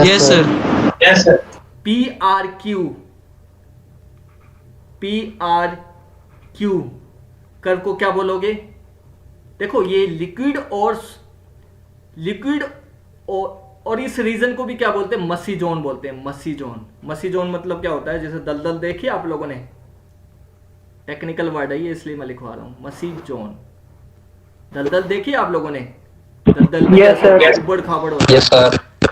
Yes sir. Yes sir. PRQ curve को क्या बोलोगे? देखो ये लिक्विड और इस रीजन को भी क्या बोलते हैं? मसी जोन बोलते हैं। मसी जोन मतलब क्या होता है? जैसे दलदल देखी आप लोगों ने, टेक्निकल वर्ड है ये इसलिए मैं लिखवा रहा हूं। मसी जोन, दलदल देखी आप लोगों ने? दलदल उबड़ खाबड़ होता है,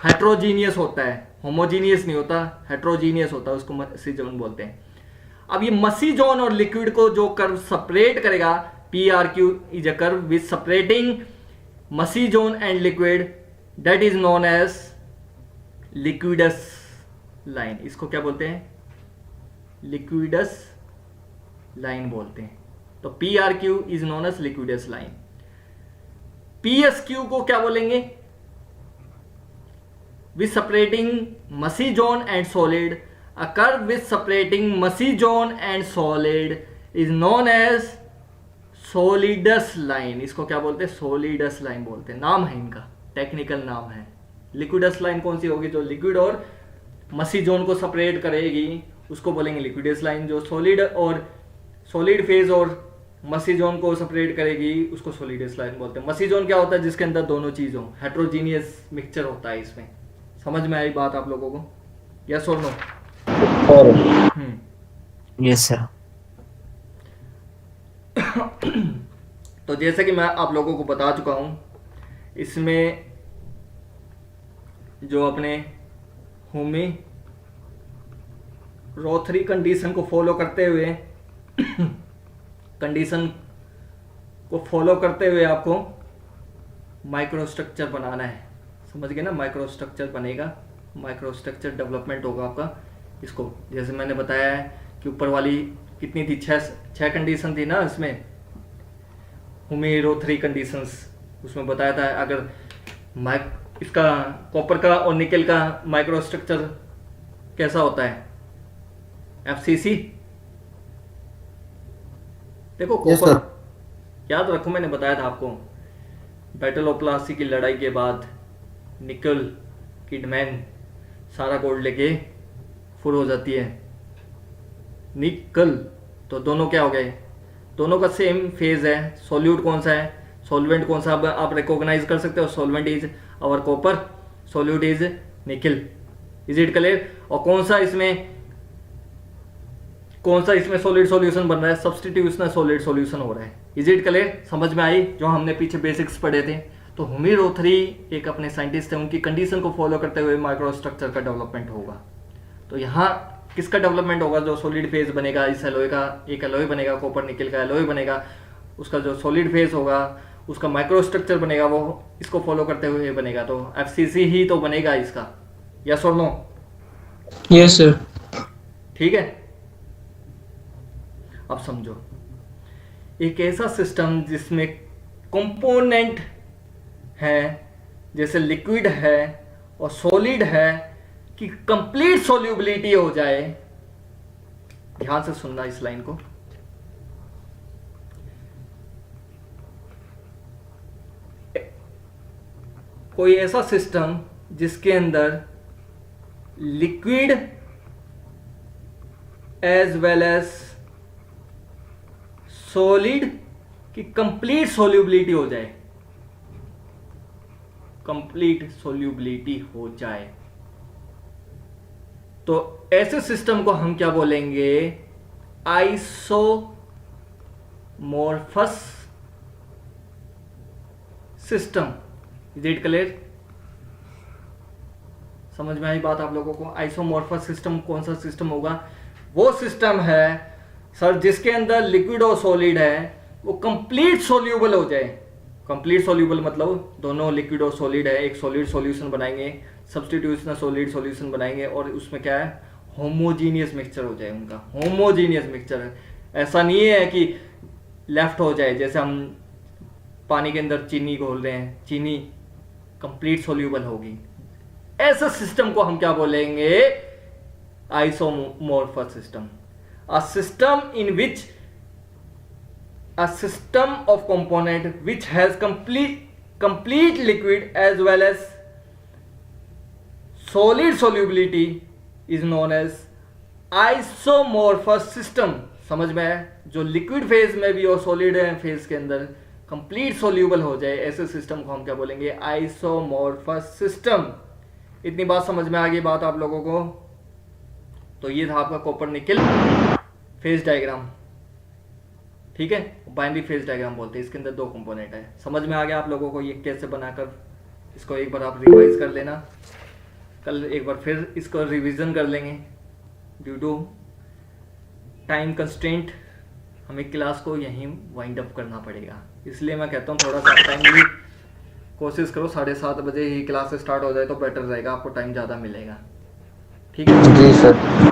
हेट्रोजीनियस होता है, होमोजीनियस नहीं होता, हेट्रोजीनियस होता है, उसको मसी जोन बोलते हैं। अब ये मसी जोन और लिक्विड को जो कर्व सेपरेट करेगा, PRQ is a curve with separating mushy zone and liquid, that is known as liquidus line. इसको क्या बोलते हैं? लिक्विडस लाइन बोलते हैं। तो PRQ is known as liquidus line. PSQ को क्या बोलेंगे? With separating mushy zone and solid, a curve with separating messy zone and solid is known as solidus line। इसको क्या बोलते हैं? solidus line बोलते हैं। नाम है इनका, टेक्निकल नाम है। liquidus line कौन सी होगी? जो लिक्विड और मसी जोन को सेपरेट करेगी उसको बोलेंगे लिक्विडस लाइन। जो सॉलिड फेज और मसी जोन को सेपरेट करेगी उसको सॉलिडस लाइन बोलते हैं। मसी जोन क्या होता है? जिसके अंदर दोनों चीज हो, हेट्रोजीनियस मिक्सचर होता है इसमें। समझ में आई बात आप लोगों को? यस और नो? Yes sir. तो जैसे कि मैं आप लोगों को बता चुका हूं, इसमें जो अपने होमी रोथरी कंडीशन को फॉलो करते हुए आपको माइक्रोस्ट्रक्चर बनाना है। समझ गए ना? माइक्रोस्ट्रक्चर बनेगा, माइक्रोस्ट्रक्चर डेवलपमेंट होगा आपका। इसको जैसे मैंने बताया है कि ऊपर वाली कितनी थी? छह कंडीशन थी ना इसमें, हुमेरो 3 कंडीशंस। उसमें बताया था अगर इसका कॉपर का और निकल का माइक्रोस्ट्रक्चर कैसा होता है? FCC। देखो कॉपर याद रखो, मैंने बताया था आपको, बैटल ऑफ प्लासी की लड़ाई के बाद निकल किडमैन सारा गोल्ड लेके फुल हो जाती है, निकल। तो दोनों क्या हो गए? दोनों का सेम फेज है। सॉल्यूट कौन सा है? सॉल्वेंट कौन सा? अब आप रिकॉग्नाइज कर सकते हो, solvent is our copper, solute is nickel. Is it clear? और कौन सा इसमें सॉलिड सॉल्यूशन बन रहा है? सब्स्टिट्यूशनल सॉलिड सॉल्यूशन हो रहा है। Is it clear? समझ में आई? जो हमने पीछे बेसिक्स पढ़े थे। तो हुमी रोथरी एक अपने साइंटिस्ट है, उनकी कंडीशन को फॉलो करते हुए माइक्रोस्ट्रक्चर का डेवलपमेंट होगा। तो यहाँ किसका डेवलपमेंट होगा? जो सॉलिड फेज बनेगा इस एलॉय का, एक एलॉय बनेगा, कॉपर निकल का एलॉय बनेगा, उसका जो सॉलिड फेज होगा उसका माइक्रोस्ट्रक्चर बनेगा, वो इसको फॉलो करते हुए बनेगा। तो FCC ही तो बनेगा इसका। यस और नो? Yes sir. ठीक है, अब समझो, एक ऐसा सिस्टम जिसमें कंपोनेंट है, जैसे लिक्विड है और सॉलिड है, कि कंप्लीट सॉल्युबिलिटी हो जाए। ध्यान से सुनना इस लाइन को। कोई ऐसा सिस्टम जिसके अंदर liquid as well as solid की कंप्लीट सॉल्युबिलिटी हो जाए, कंप्लीट सॉल्युबिलिटी हो जाए, तो ऐसे सिस्टम को हम क्या बोलेंगे? Isomorphous system. Is it clear? समझ में आई बात आप लोगों को? आइसोमॉर्फस सिस्टम कौन सा सिस्टम होगा? वो सिस्टम है सर जिसके अंदर लिक्विड और सॉलिड है वो कंप्लीट सोल्यूबल हो जाए। कंप्लीट सोल्यूबल मतलब दोनों लिक्विड और सॉलिड है, एक सॉलिड सॉल्यूशन बनाएंगे, सब्स्टिट्यूशनल सॉलिड सॉल्यूशन बनाएंगे, और उसमें क्या है? होमोजीनियस मिक्सचर हो जाए उनका। होमोजीनियस मिक्सचर है, ऐसा नहीं है कि लेफ्ट हो जाए। जैसे हम पानी के अंदर चीनी घोल रहे हैं, चीनी कंप्लीट सोल्यूबल होगी। ऐसा सिस्टम को हम क्या बोलेंगे? Isomorphous system. A system in which a system of component which has complete liquid as well as solid solubility is known as isomorphous system. समझ में आया? जो लिक्विड फेज में भी और सॉलिड फेज के अंदर कंप्लीट सोल्यूबल हो जाए, ऐसे सिस्टम को हम क्या बोलेंगे? Isomorphous system. इतनी बात समझ में आ गई बात आप लोगों को? तो ये था आपका कोपरनिकल फेज डायग्राम, ठीक है? बाइनरी फेज डायग्राम बोलते हैं। इसके अंदर दो कंपोनेंट है। समझ में आ गया आप लोगों को ये कैसे बनाकर? इसको एक बार आप रिवाइज कर लेना, कल एक बार फिर इसको रिवीजन कर लेंगे। ड्यू टू टाइम कंस्ट्रेंट हमें क्लास को यहीं वाइंड अप करना पड़ेगा, इसलिए मैं कहता हूँ थोड़ा सा टाइम की कोशिश करो। 7:30 बजे ही क्लास स्टार्ट हो जाए तो बेटर रहेगा, आपको टाइम ज़्यादा मिलेगा, ठीक है? जी सर।